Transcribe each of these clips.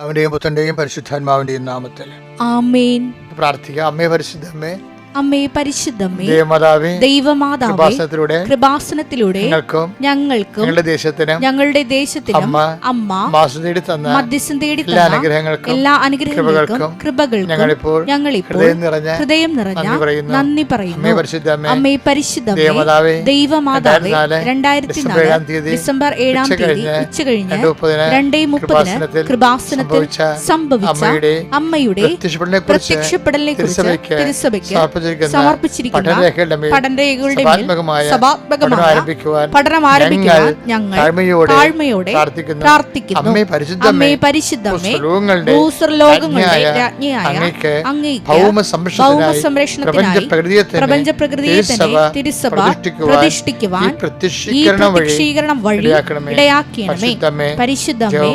അവന്റെയും പുത്രന്റെയും പരിശുദ്ധാത്മാവിന്റെയും നാമത്തിൽ ആമേൻ. പ്രാർത്ഥിക്കാം. അമ്മേ പരിശുദ്ധമ്മേ, അമ്മേ പരിശുദ്ധമ്മേ, ദൈവമാതാവേ, കൃപാസനത്തിലൂടെ ഞങ്ങൾക്കും ഞങ്ങളുടെ ദേശത്തിനും അമ്മ മധ്യസ്ഥം തേടി എല്ലാ അനുഗ്രഹങ്ങൾക്കും കൃപകൾക്കും ഞങ്ങളിപ്പോൾ ഹൃദയം നിറഞ്ഞ നന്ദി പറയുന്നു. അമ്മേ പരിശുദ്ധമ്മേ, ദൈവമാതാവേ, 2004 ഡിസംബർ 7 ഉച്ചകഴിഞ്ഞ് 2:30 കൃപാസനത്തിൽ സംഭവിച്ച അമ്മയുടെ പ്രത്യക്ഷപ്പെടലിനെ കുറിച്ച് തിരുസഭയ്ക്ക് സമർപ്പിച്ചിരിക്കുന്ന പഠനരേഖകളുടെ പഠനം ആരംഭിക്കുവാൻ ഞങ്ങൾ താഴ്മയോടെ പ്രാർത്ഥിക്കുന്നു. അമ്മേ പരിശുദ്ധമ്മേ, ഭൂസ്വർലോകങ്ങളുടെ രാജ്ഞിയായ അങ്ങേക്ക് ഭൗമസംരക്ഷണത്തിനായി പ്രപഞ്ചപ്രകൃതിയെ തന്നെ തിരുസഭ പ്രതിഷ്ഠിക്കുവാൻ ഈ പ്രത്യക്ഷീകരണം വഴി ഇടയാക്കണമേ. പരിശുദ്ധമ്മേ,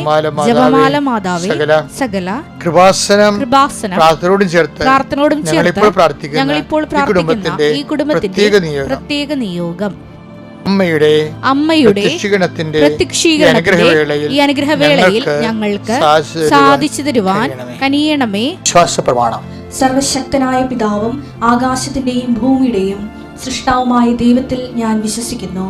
ജപമാല മാതാവേ, സകല പ്രാർത്ഥനയോടും ചേർത്ത് ഞങ്ങളിപ്പോൾ പ്രാർത്ഥിക്കുന്ന ഈ കുടുംബത്തിന്റെ പ്രത്യേക നിയോഗം അമ്മയുടെ പ്രത്യക്ഷീകരണത്തിന്റെ ഈ അനുഗ്രഹവേളയിൽ ഞങ്ങൾക്ക് സാധിച്ചു തരുവാൻ കനിയണമേ. വിശ്വാസപ്രമാണം. സർവശക്തനായ പിതാവും ആകാശത്തിന്റെയും ഭൂമിയുടെയും സൃഷ്ടാവുമായ ദൈവത്തിൽ ഞാൻ വിശ്വസിക്കുന്നു.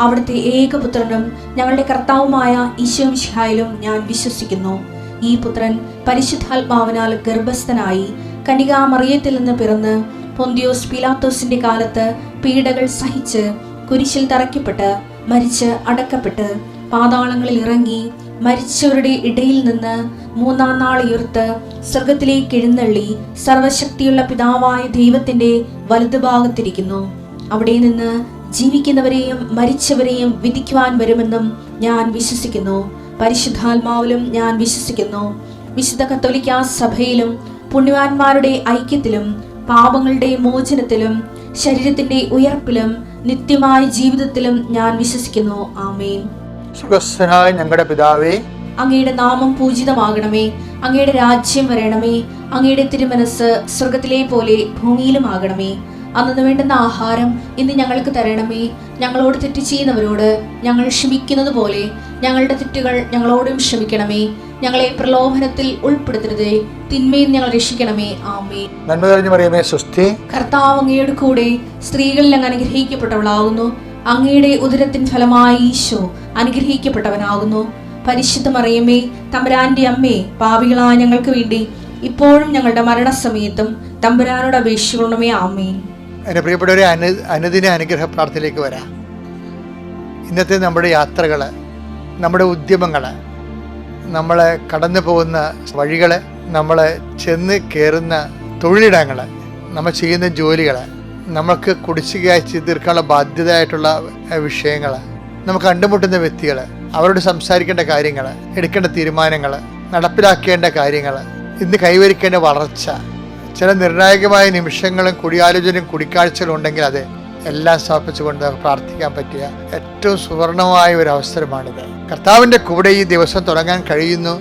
അവിടുത്തെ ഏകപുത്രനും ഞങ്ങളുടെ കർത്താവുമായ ഈശോ മിശിഹായിലും ഞാൻ വിശ്വസിക്കുന്നു. ഈ പുത്രൻ പരിശുദ്ധാത്മാവിനാൽ ഗർഭസ്ഥനായി കന്യകാമറിയത്തിൽ നിന്ന് പിറന്ന് പൊന്തിയോസ് പീലാത്തോസിന്റെ കാലത്ത് പീഡകൾ സഹിച്ച് കുരിശിൽ തറയ്ക്കപ്പെട്ട് മരിച്ച് അടക്കപ്പെട്ട് പാതാളങ്ങളിൽ ഇറങ്ങി മരിച്ചവരുടെ ഇടയിൽ നിന്ന് 3-ാം നാൾ ഉയർത്ത് സ്വർഗത്തിലേക്ക് എഴുന്നള്ളി സർവശക്തിയുള്ള പിതാവായ ദൈവത്തിന്റെ വലതുഭാഗത്തിരിക്കുന്നു. അവിടെ നിന്ന് ജീവിക്കുന്നവരെയും മരിച്ചവരെയും വിധിക്കുവാൻ വരുമെന്നും ഞാൻ വിശ്വസിക്കുന്നു. പരിശുദ്ധാത്മാവിലും ഞാൻ വിശ്വസിക്കുന്നു. വിശുദ്ധ കത്തോലിക്കാ സഭയിലും പുണ്യവാന്മാരുടെ ഐക്യത്തിലും പാപങ്ങളുടെ മോചനത്തിലും ശരീരത്തിന്റെ ഉയർപ്പിലും നിത്യമായ ജീവിതത്തിലും ഞാൻ വിശ്വസിക്കുന്നു. ആമേൻ. സ്വർഗ്ഗസ്ഥനായ ഞങ്ങളുടെ പിതാവേ, അങ്ങയുടെ നാമം പൂജിതമാകണമേ. അങ്ങയുടെ രാജ്യം വരണമേ. അങ്ങയുടെ തിരുമനസ് സ്വർഗത്തിലെ പോലെ ഭൂമിയിലും ആകണമേ. അന്നു വേണ്ടുന്ന ആഹാരം ഇന്ന് ഞങ്ങൾക്ക് തരണമേ. ഞങ്ങളോട് തെറ്റ് ചെയ്യുന്നവരോട് ഞങ്ങൾ ക്ഷമിക്കുന്നത് പോലെ ഞങ്ങളുടെ തെറ്റുകൾ ഞങ്ങളോടും ക്ഷമിക്കണമേ. ഞങ്ങളെ പ്രലോഭനത്തിൽ ഉൾപ്പെടുത്തരുതേ, തിന്മയിൽ ഞങ്ങൾ രക്ഷിക്കണമേ. ആമേൻ. നന്മ നിറഞ്ഞ മറിയമേ, സ്വസ്തി. കർത്താവ് അങ്ങയുടെ കൂടെ സ്ത്രീകളിൽ അങ്ങ് അനുഗ്രഹിക്കപ്പെട്ടവളാകുന്നു. അങ്ങയുടെ ഉദരത്തിൻ ഫലമായി ഈശോ അനുഗ്രഹിക്കപ്പെട്ടവനാകുന്നു. പരിശുദ്ധ മറിയമേ, തമ്പുരാന്റെ അമ്മേ, പാപികളായ ഞങ്ങൾക്ക് വേണ്ടി ഇപ്പോഴും ഞങ്ങളുടെ മരണസമയത്തും തമ്പുരാനോട് അപേക്ഷിക്കണമേ. ആമേൻ. എൻ്റെ പ്രിയപ്പെട്ടവരെ, അനുദിന അനുഗ്രഹ പ്രാർത്ഥനയിലേക്ക് വരാം. ഇന്നത്തെ നമ്മുടെ യാത്രകൾ, നമ്മുടെ ഉദ്യമങ്ങൾ, നമ്മൾ കടന്നു പോകുന്ന വഴികൾ, നമ്മൾ ചെന്ന് കയറുന്ന തൊഴിലിടങ്ങൾ, നമ്മൾ ചെയ്യുന്ന ജോലികൾ, നമുക്ക് കുടിശ്ശികയായി ചെയ്ത് തീർക്കാനുള്ള ബാധ്യതയായിട്ടുള്ള വിഷയങ്ങൾ, നമുക്ക് കണ്ടുമുട്ടുന്ന വ്യക്തികൾ, അവരോട് സംസാരിക്കേണ്ട കാര്യങ്ങൾ, എടുക്കേണ്ട തീരുമാനങ്ങൾ, നടപ്പിലാക്കേണ്ട കാര്യങ്ങൾ, ഇന്ന് കൈവരിക്കേണ്ട വളർച്ച, ചില നിർണായകമായ നിമിഷങ്ങളും കൂടിയാലോചനയും കൂടിക്കാഴ്ചകളും ഉണ്ടെങ്കിൽ അത് എല്ലാം സമർപ്പിച്ചുകൊണ്ട് പ്രാർത്ഥിക്കാൻ പറ്റിയ ഏറ്റവും സുവർണമായ ഒരു അവസരമാണിത്. കർത്താവിൻ്റെ കൂടെ ഈ ദിവസം തുടങ്ങാൻ കഴിയുന്നു.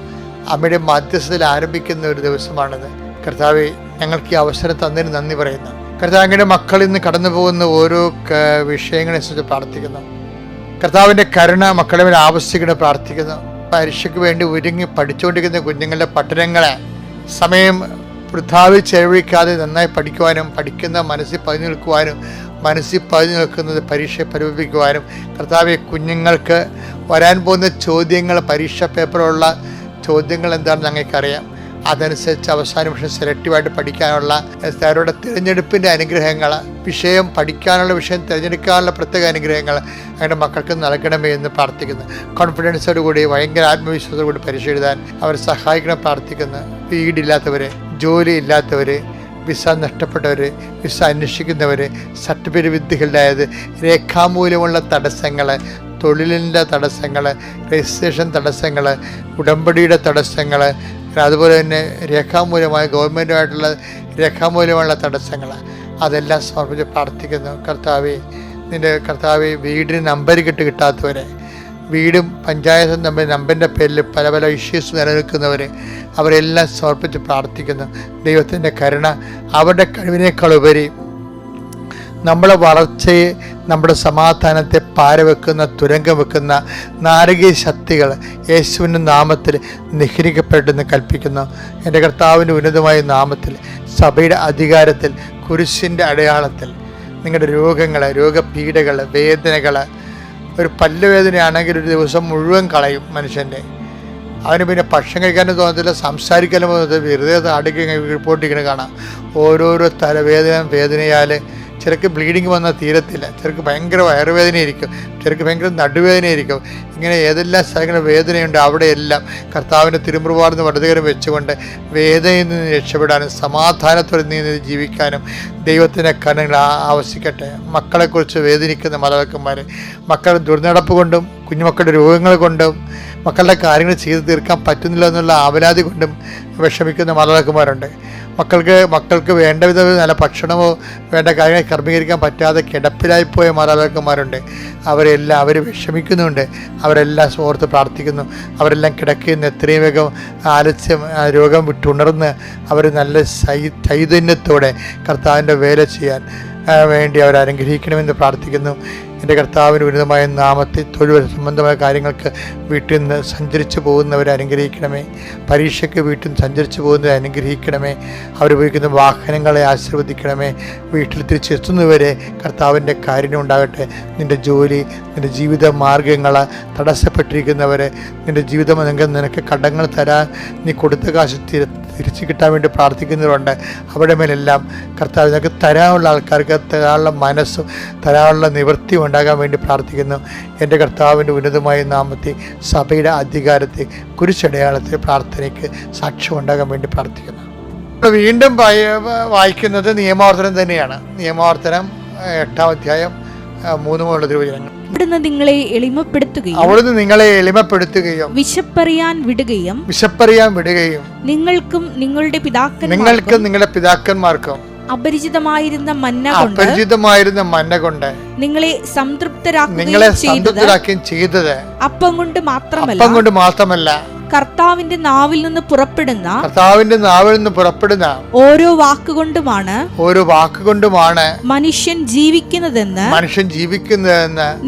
അമ്മയുടെ മധ്യസ്ഥതയിൽ ആരംഭിക്കുന്ന ഒരു ദിവസമാണിത്. കർത്താവെ, ഞങ്ങൾക്ക് ഈ അവസരം തന്നതിന് നന്ദി പറയുന്നു. കർത്താവ്, അങ്ങയുടെ മക്കൾ ഇന്ന് കടന്നു പോകുന്ന ഓരോ വിഷയങ്ങളെ കുറിച്ച് പ്രാർത്ഥിക്കുന്നു. കർത്താവിൻ്റെ കരുണ മക്കളെ മേൽ ആവശ്യിക്കണം പ്രാർത്ഥിക്കുന്നു. പരീക്ഷയ്ക്ക് വേണ്ടി ഒരുങ്ങി പഠിച്ചുകൊണ്ടിരിക്കുന്ന കുഞ്ഞുങ്ങളുടെ പഠനങ്ങളെ സമയം വൃഥാവിൽ ചെലവഴിക്കാതെ നന്നായി പഠിക്കുവാനും പഠിക്കുന്ന മനസ്സിൽ പതിഞ്ഞു നിൽക്കുവാനും മനസ്സിൽ പതിഞ്ഞു നിൽക്കുന്നത് പരീക്ഷയെ പരിപാലിക്കുവാനും കർത്താവെ, കുഞ്ഞുങ്ങൾക്ക് വരാൻ പോകുന്ന ചോദ്യങ്ങൾ, പരീക്ഷാ പേപ്പറുള്ള ചോദ്യങ്ങൾ എന്താണെന്ന് ഞങ്ങൾക്കറിയാം. അതനുസരിച്ച് അവസാന വിഷയം സെലക്റ്റീവായിട്ട് പഠിക്കാനുള്ള അവരുടെ തിരഞ്ഞെടുപ്പിൻ്റെ അനുഗ്രഹങ്ങൾ, വിഷയം പഠിക്കാനുള്ള വിഷയം തിരഞ്ഞെടുക്കാനുള്ള പ്രത്യേക അനുഗ്രഹങ്ങൾ അങ്ങനെ മക്കൾക്ക് നൽകണമേ എന്ന് പ്രാർത്ഥിക്കുന്നു. കോൺഫിഡൻസോടുകൂടി, ഭയങ്കര ആത്മവിശ്വാസത്തോടുകൂടി പരീക്ഷ എഴുതാൻ അവർ സഹായിക്കണം പ്രാർത്ഥിക്കുന്നു. വീടില്ലാത്തവർ, ജോലി ഇല്ലാത്തവർ, വിസ നഷ്ടപ്പെട്ടവർ, വിസ അന്വേഷിക്കുന്നവർ, സർട്ടിഫിക്കറ്റ് വിദ്യകളിലായത്, രേഖാമൂലമുള്ള തടസ്സങ്ങൾ, തൊഴിലിൻ്റെ തടസ്സങ്ങൾ, രജിസ്ട്രേഷൻ തടസ്സങ്ങൾ, ഉടമ്പടിയുടെ തടസ്സങ്ങൾ, അതുപോലെ തന്നെ രേഖാമൂലമായ ഗവൺമെൻറ്റുമായിട്ടുള്ള രേഖാമൂലമുള്ള തടസ്സങ്ങൾ, അതെല്ലാം സമർപ്പിച്ച് പ്രാർത്ഥിക്കുന്നു. കർത്താവെ, വീടിന് നമ്പർ കിട്ടാത്തവരെ, വീടും പഞ്ചായത്തും തമ്മിൽ നമ്പറിൻ്റെ പേരിൽ പല പല ഇഷ്യൂസ് നിലനിൽക്കുന്നവർ, അവരെല്ലാം സമർപ്പിച്ച് പ്രാർത്ഥിക്കുന്നു. ദൈവത്തിൻ്റെ കരുണ അവരുടെ കഴിവിനേക്കാളുപരി നമ്മളെ വളർച്ചയെ, നമ്മുടെ സമാധാനത്തെ പാരവെക്കുന്ന, തുരങ്കം വെക്കുന്ന നാരകീയ ശക്തികൾ യേശുവിൻ്റെ നാമത്തിൽ നിഹരിക്കപ്പെട്ടെന്ന് കൽപ്പിക്കുന്നു. എൻ്റെ കർത്താവിൻ്റെ ഉന്നതമായ നാമത്തിൽ, സഭയുടെ അധികാരത്തിൽ, കുരിശിൻ്റെ അടയാളത്തിൽ നിങ്ങളുടെ രോഗങ്ങൾ, രോഗപീഠകൾ, വേദനകൾ, ഒരു പല്ലുവേദനയാണെങ്കിൽ ഒരു ദിവസം മുഴുവൻ കളയും മനുഷ്യൻ്റെ. അവന് പിന്നെ ഭക്ഷണം കഴിക്കാനും തോന്നത്തില്ല, സംസാരിക്കാനും തോന്നത്തില്ല, വെറുതെ താടിക്ക് റിപ്പോർട്ടിങ്ങനെ കാണാം. ഓരോരോ വേദനയാൽ ചിലർക്ക് ബ്ലീഡിങ് വന്നാൽ തീരത്തില്ല, ചിലർക്ക് ഭയങ്കര വയറുവേദനയായിരിക്കും, ചിലർക്ക് ഭയങ്കര നടുവേദനയായിരിക്കും. ഇങ്ങനെ ഏതെല്ലാം സ്ഥലങ്ങളിൽ വേദനയുണ്ട് അവിടെയെല്ലാം കർത്താവിൻ്റെ തിരുമുറുപാടുന്ന വലതുകരം വെച്ചുകൊണ്ട് വേദനയിൽ നിന്ന് രക്ഷപ്പെടാനും സമാധാനത്തോടെ നീതി ജീവിക്കാനും ദൈവത്തിൻ്റെ കരുണകൾ ആവശ്യിക്കട്ടെ. മക്കളെക്കുറിച്ച് വേദനിക്കുന്ന മാതാപിതാക്കന്മാർ, മക്കളുടെ ദുർനടപ്പ് കൊണ്ടും കുഞ്ഞുമക്കളുടെ രോഗങ്ങൾ കൊണ്ടും മക്കളുടെ കാര്യങ്ങൾ ചെയ്തു തീർക്കാൻ പറ്റുന്നില്ല എന്നുള്ള ആവലാതി കൊണ്ടും വിഷമിക്കുന്ന മാതാപിതാക്കന്മാരുണ്ട്. മക്കൾക്ക് വേണ്ട വിധ നല്ല ഭക്ഷണമോ വേണ്ട കാര്യങ്ങൾ ക്രമീകരിക്കാൻ പറ്റാതെ കിടപ്പിലായിപ്പോയ മാതാപിതാക്കന്മാരുണ്ട്. അവർ വിഷമിക്കുന്നുണ്ട്. അവരെല്ലാം ഓർത്ത് പ്രാർത്ഥിക്കുന്നു. അവരെല്ലാം കിടക്കുന്ന എത്രയും വേഗം ആലസ്യം രോഗം വിട്ടുണർന്ന് അവർ നല്ല ചൈതന്യത്തോടെ കർത്താവിൻ്റെ വേല ചെയ്യാൻ വേണ്ടി അവർ അനുഗ്രഹിക്കണമെന്ന് പ്രാർത്ഥിക്കുന്നു. എൻ്റെ കർത്താവിന് ഉന്നതമായ നാമത്തിൽ തൊഴിൽ സംബന്ധമായ കാര്യങ്ങൾക്ക് വീട്ടിൽ നിന്ന് സഞ്ചരിച്ചു പോകുന്നവരെ അനുഗ്രഹിക്കണമേ. പരീക്ഷയ്ക്ക് വീട്ടിൽ നിന്ന് സഞ്ചരിച്ചു പോകുന്നവരെ അനുഗ്രഹിക്കണമേ. അവരുപയോഗിക്കുന്ന വാഹനങ്ങളെ ആശീർവദിക്കണമേ. വീട്ടിൽ തിരിച്ചെത്തുന്നവരെ കർത്താവിൻ്റെ കാരുണ്യം ഉണ്ടാകട്ടെ. നിൻ്റെ ജോലി, നിൻ്റെ ജീവിത മാർഗങ്ങൾ തടസ്സപ്പെട്ടിരിക്കുന്നവരെ, നിൻ്റെ ജീവിതം നിനക്ക് കടങ്ങൾ തരാൻ നീ കൊടുത്ത കാശ് തിരിച്ചു കിട്ടാൻ വേണ്ടി പ്രാർത്ഥിക്കുന്നവരുണ്ട്. അവിടെ മേലെല്ലാം കർത്താവ് നിനക്ക് തരാനുള്ള ആൾക്കാർക്ക് തരാനുള്ള മനസ്സും തരാനുള്ള നിവൃത്തിയും ഉണ്ടാകാൻ വേണ്ടി പ്രാർത്ഥിക്കുന്നു. എൻ്റെ കർത്താവിൻ്റെ ഉന്നതമായ നാമത്തിൽ, സഭയുടെ അധികാരത്തിൽ, കുരിശടയാളത്തിൽ പ്രാർത്ഥനയ്ക്ക് സാക്ഷ്യം ഉണ്ടാകാൻ വേണ്ടി പ്രാർത്ഥിക്കുന്നു. വീണ്ടും വായിക്കുന്നത് നിയമാവർത്തനം തന്നെയാണ്. നിയമാവർത്തനം 8-ാം അധ്യായം 3 മുതലുള്ള തിരുവചനങ്ങൾ. അവിടുന്ന് നിങ്ങളെ എളിമപ്പെടുത്തുകയും വിശപ്പറിയാൻ വിടുകയും നിങ്ങൾക്കും നിങ്ങളുടെ പിതാക്കന്മാർക്കും അപരിചിതമായിരുന്ന മന്ന കൊണ്ട് നിങ്ങളെ സംതൃപ്തരാക്കുകയും ചെയ്തത് അപ്പം കൊണ്ട് മാത്രമല്ല കർത്താവിന്റെ നാവിൽ നിന്ന് പുറപ്പെടുന്ന ഓരോ വാക്കുകൊണ്ടുമാണ് മനുഷ്യൻ ജീവിക്കുന്നതെന്ന്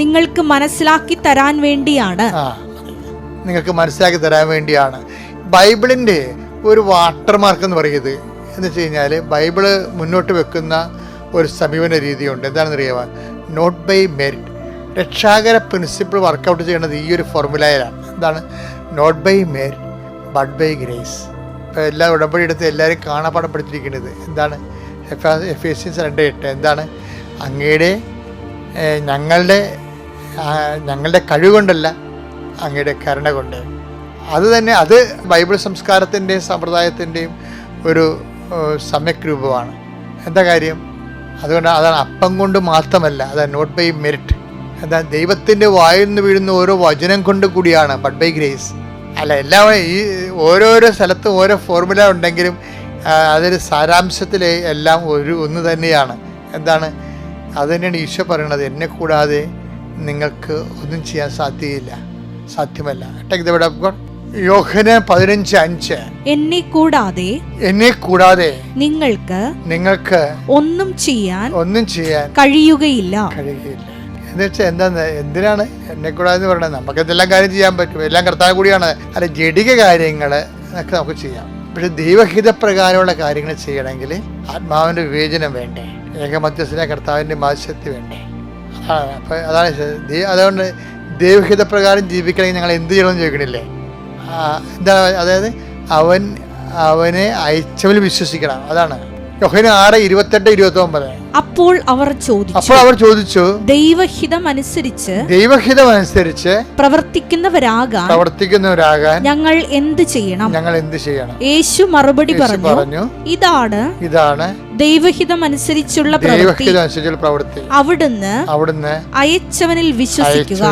നിങ്ങൾക്ക് മനസ്സിലാക്കി തരാൻ വേണ്ടിയാണ്. ബൈബിളിന്റെ ഒരു വാട്ടർമാർക്ക് എന്ന് പറയുന്നത് എന്ന് വെച്ച് കഴിഞ്ഞാൽ, ബൈബിള് മുന്നോട്ട് വെക്കുന്ന ഒരു സമീപന രീതിയുണ്ട്. എന്താണെന്ന് അറിയാമോ? Not by merit. രക്ഷാകര പ്രിൻസിപ്പിൾ വർക്കൗട്ട് ചെയ്യേണ്ടത് ഈ ഒരു ഫോർമുലയിലാണ്. എന്താണ്? Not by merit but by grace. ഇപ്പോൾ എല്ലാ ഉടമ്പടി എടുത്ത് എല്ലാവരും കാണാപ്പാടം പഠിച്ചിരിക്കുന്നത് എന്താണ്? എഫേസ്യൻസ് 2:8 എന്താണ്? ഞങ്ങളുടെ കഴിവ് കൊണ്ടല്ല, അങ്ങയുടെ കരുണ കൊണ്ട്. അത് ബൈബിൾ സംസ്കാരത്തിൻ്റെയും സമ്പ്രദായത്തിൻ്റെയും ഒരു സമ്യക് രൂപമാണ്. എന്താ കാര്യം? അതാണ് അപ്പം കൊണ്ട് മാത്രമല്ല, അതാണ് നോട്ട് ബൈ മെറിറ്റ്. എന്താ? ദൈവത്തിൻ്റെ വായിൽ നിന്ന് വീഴുന്ന ഓരോ വചനം കൊണ്ട് കൂടിയാണ്, ബട്ട് ബൈ ഗ്രേസ് അല്ല. എല്ലാവരും ഈ ഓരോരോ സ്ഥലത്തും ഓരോ ഫോർമുല ഉണ്ടെങ്കിലും അതൊരു സാരാംശത്തിൽ എല്ലാം ഒന്ന് തന്നെയാണ്. എന്താണ്? അത് തന്നെയാണ് ഈശോ പറയണത്, എന്നെ കൂടാതെ നിങ്ങൾക്ക് ഒന്നും ചെയ്യാൻ സാധ്യമല്ല. Take the word of God. Yohannan 15:5 എന്നെ കൂടാതെ നിങ്ങൾക്ക് ഒന്നും ചെയ്യാൻ കഴിയുകയില്ല. എന്നുവെച്ചാൽ എന്തിനാണ് എന്നെ കൂടാതെ പറയണത്? നമുക്ക് എന്തെല്ലാം കാര്യം ചെയ്യാൻ പറ്റും, എല്ലാം കർത്താവ് കൂടിയാണ്. അല്ല, ജഡിക കാര്യങ്ങൾ ഒക്കെ നമുക്ക് ചെയ്യാം. പക്ഷെ ദൈവഹിതപ്രകാരമുള്ള കാര്യങ്ങൾ ചെയ്യണമെങ്കിൽ ആത്മാവിൻ്റെ വിവേചനം വേണ്ടേ, ഏകമധ്യസ്ഥനായ കർത്താവിൻ്റെ മാധ്യസ്ഥ്യം വേണ്ടേ? അതാണ്. അതുകൊണ്ട് ദൈവഹിതപ്രകാരം ജീവിക്കണമെങ്കിൽ ഞങ്ങൾ എന്ത് ചെയ്യണമെന്ന് ചോദിക്കണില്ലേ? എന്താണ്? അതായത് അവനെ അയച്ചവനിൽ വിശ്വസിക്കണം. അതാണ് യോഹന്നാൻ 6:28-29. അപ്പോൾ അവർ ചോദിച്ചു, ദൈവഹിതമനുസരിച്ച് പ്രവർത്തിക്കുന്നവരാകാൻ ഞങ്ങൾ എന്ത് ചെയ്യണം? യേശു മറുപടി പറഞ്ഞു, ഇതാണ് ദൈവഹിതമനുസരിച്ചുള്ള പ്രവൃത്തി. അവിടുന്ന് അയച്ചവനിൽ വിശ്വസിക്കുക.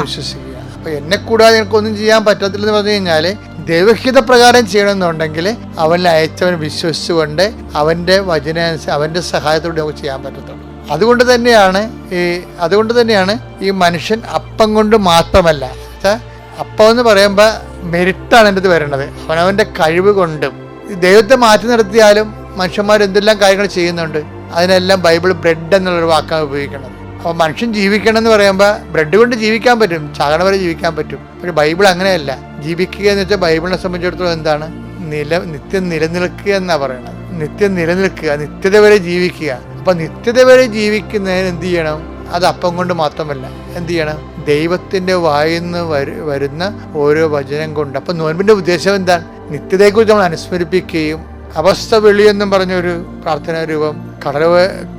അപ്പൊ എന്നെ കൂടാതെ എനിക്കൊന്നും ചെയ്യാൻ പറ്റത്തില്ലെന്ന് പറഞ്ഞു കഴിഞ്ഞാല് ദൈവഹിത പ്രകാരം ചെയ്യണമെന്നുണ്ടെങ്കിൽ അവനിൽ അയച്ചവൻ വിശ്വസിച്ചുകൊണ്ട് അവന്റെ അവന്റെ സഹായത്തോടെ നമുക്ക് ചെയ്യാൻ പറ്റത്തുള്ളൂ. അതുകൊണ്ട് തന്നെയാണ് ഈ മനുഷ്യൻ അപ്പം കൊണ്ട് മാത്രമല്ല, അപ്പം എന്ന് പറയുമ്പോൾ മെരിറ്റാണ് എൻ്റെ അടുത്ത് വരേണ്ടത്. അവനവൻ്റെ കഴിവ് കൊണ്ടും ദൈവത്തെ മാറ്റി നിർത്തിയാലും മനുഷ്യന്മാർ എന്തെല്ലാം കാര്യങ്ങൾ ചെയ്യുന്നുണ്ട്. അതിനെല്ലാം ബൈബിൾ ബ്രെഡ് എന്നുള്ളൊരു വാക്കാണ് ഉപയോഗിക്കുന്നത്. അപ്പോൾ മനുഷ്യൻ ജീവിക്കണം എന്ന് പറയുമ്പോൾ ബ്രെഡ് കൊണ്ട് ജീവിക്കാൻ പറ്റും, ചാകണ വരെ ജീവിക്കാൻ പറ്റും. പക്ഷെ ബൈബിൾ അങ്ങനെയല്ല. ജീവിക്കുക എന്ന് വെച്ചാൽ ബൈബിളിനെ സംബന്ധിച്ചിടത്തോളം എന്താണ്? നിത്യം നിലനിൽക്കുക എന്നാണ് പറയുന്നത്. നിത്യം നിലനിൽക്കുക, നിത്യത വരെ ജീവിക്കുക. അപ്പം നിത്യത വരെ ജീവിക്കുന്നതിന് എന്ത് ചെയ്യണം? അത് അപ്പം കൊണ്ട് മാത്രമല്ല, എന്ത് ചെയ്യണം? ദൈവത്തിൻ്റെ വായിന്ന് വരുന്ന ഓരോ വചനം കൊണ്ട്. അപ്പം നോൻപിൻ്റെ ഉദ്ദേശം എന്താണ്? നിത്യതയെക്കുറിച്ച് നമ്മൾ അനുസ്മരിപ്പിക്കുകയും അവസ്ഥ വെളിയെന്നും പറഞ്ഞൊരു പ്രാർത്ഥനാ രൂപം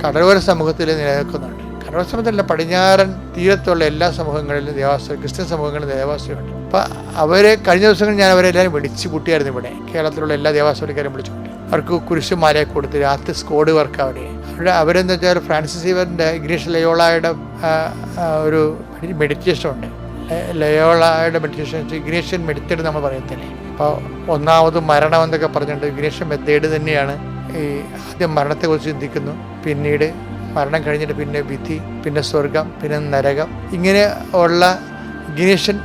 കടലോര സമൂഹത്തിൽ നിലനിൽക്കുന്നുണ്ട്. കടലോര സമൂഹത്തിലല്ല, പടിഞ്ഞാറൻ തീരത്തുള്ള എല്ലാ സമൂഹങ്ങളിലും ദേവാശ്രയം, ക്രിസ്ത്യൻ സമൂഹങ്ങളിലും ദേവാശ്രയമുണ്ട്. അപ്പം അവരെ കഴിഞ്ഞ ദിവസങ്ങളിൽ ഞാൻ അവരെല്ലാവരും വിളിച്ചു കൂട്ടിയായിരുന്നു. ഇവിടെ കേരളത്തിലുള്ള എല്ലാ ദേവാശ്രയക്കാരും വിളിച്ചു കൂട്ടി. അവർക്ക് കുരിശുമാലയെ കൊടുത്ത് രാത്രി സ്കോഡ് വർക്ക് അവരെന്ന് വെച്ചാൽ ഫ്രാൻസിസ് സേവ്യറിൻ്റെ ഇഗ്നേഷ്യസ് ലയോളായുടെ ഒരു മെഡിറ്റേഷൻ ഉണ്ട്. ലയോളായുടെ മെഡിറ്റേഷൻ ഇഗ്നേഷ്യൻ മെഡിറ്റേറ്റ് നമ്മൾ പറയത്തില്ലേ. അപ്പോൾ ഒന്നാമത് മരണം എന്നൊക്കെ പറഞ്ഞിട്ടുണ്ട്. ഇഗ്നേഷ്യൻ മെത്തേഡ് തന്നെയാണ്. ഈ ആദ്യം മരണത്തെക്കുറിച്ച് ചിന്തിക്കുന്നു, പിന്നീട് മരണം കഴിഞ്ഞിട്ട് പിന്നെ വിധി, പിന്നെ സ്വർഗം, പിന്നെ നരകം. ഇങ്ങനെ ഉള്ള ഇഗ്നേഷ്യൻ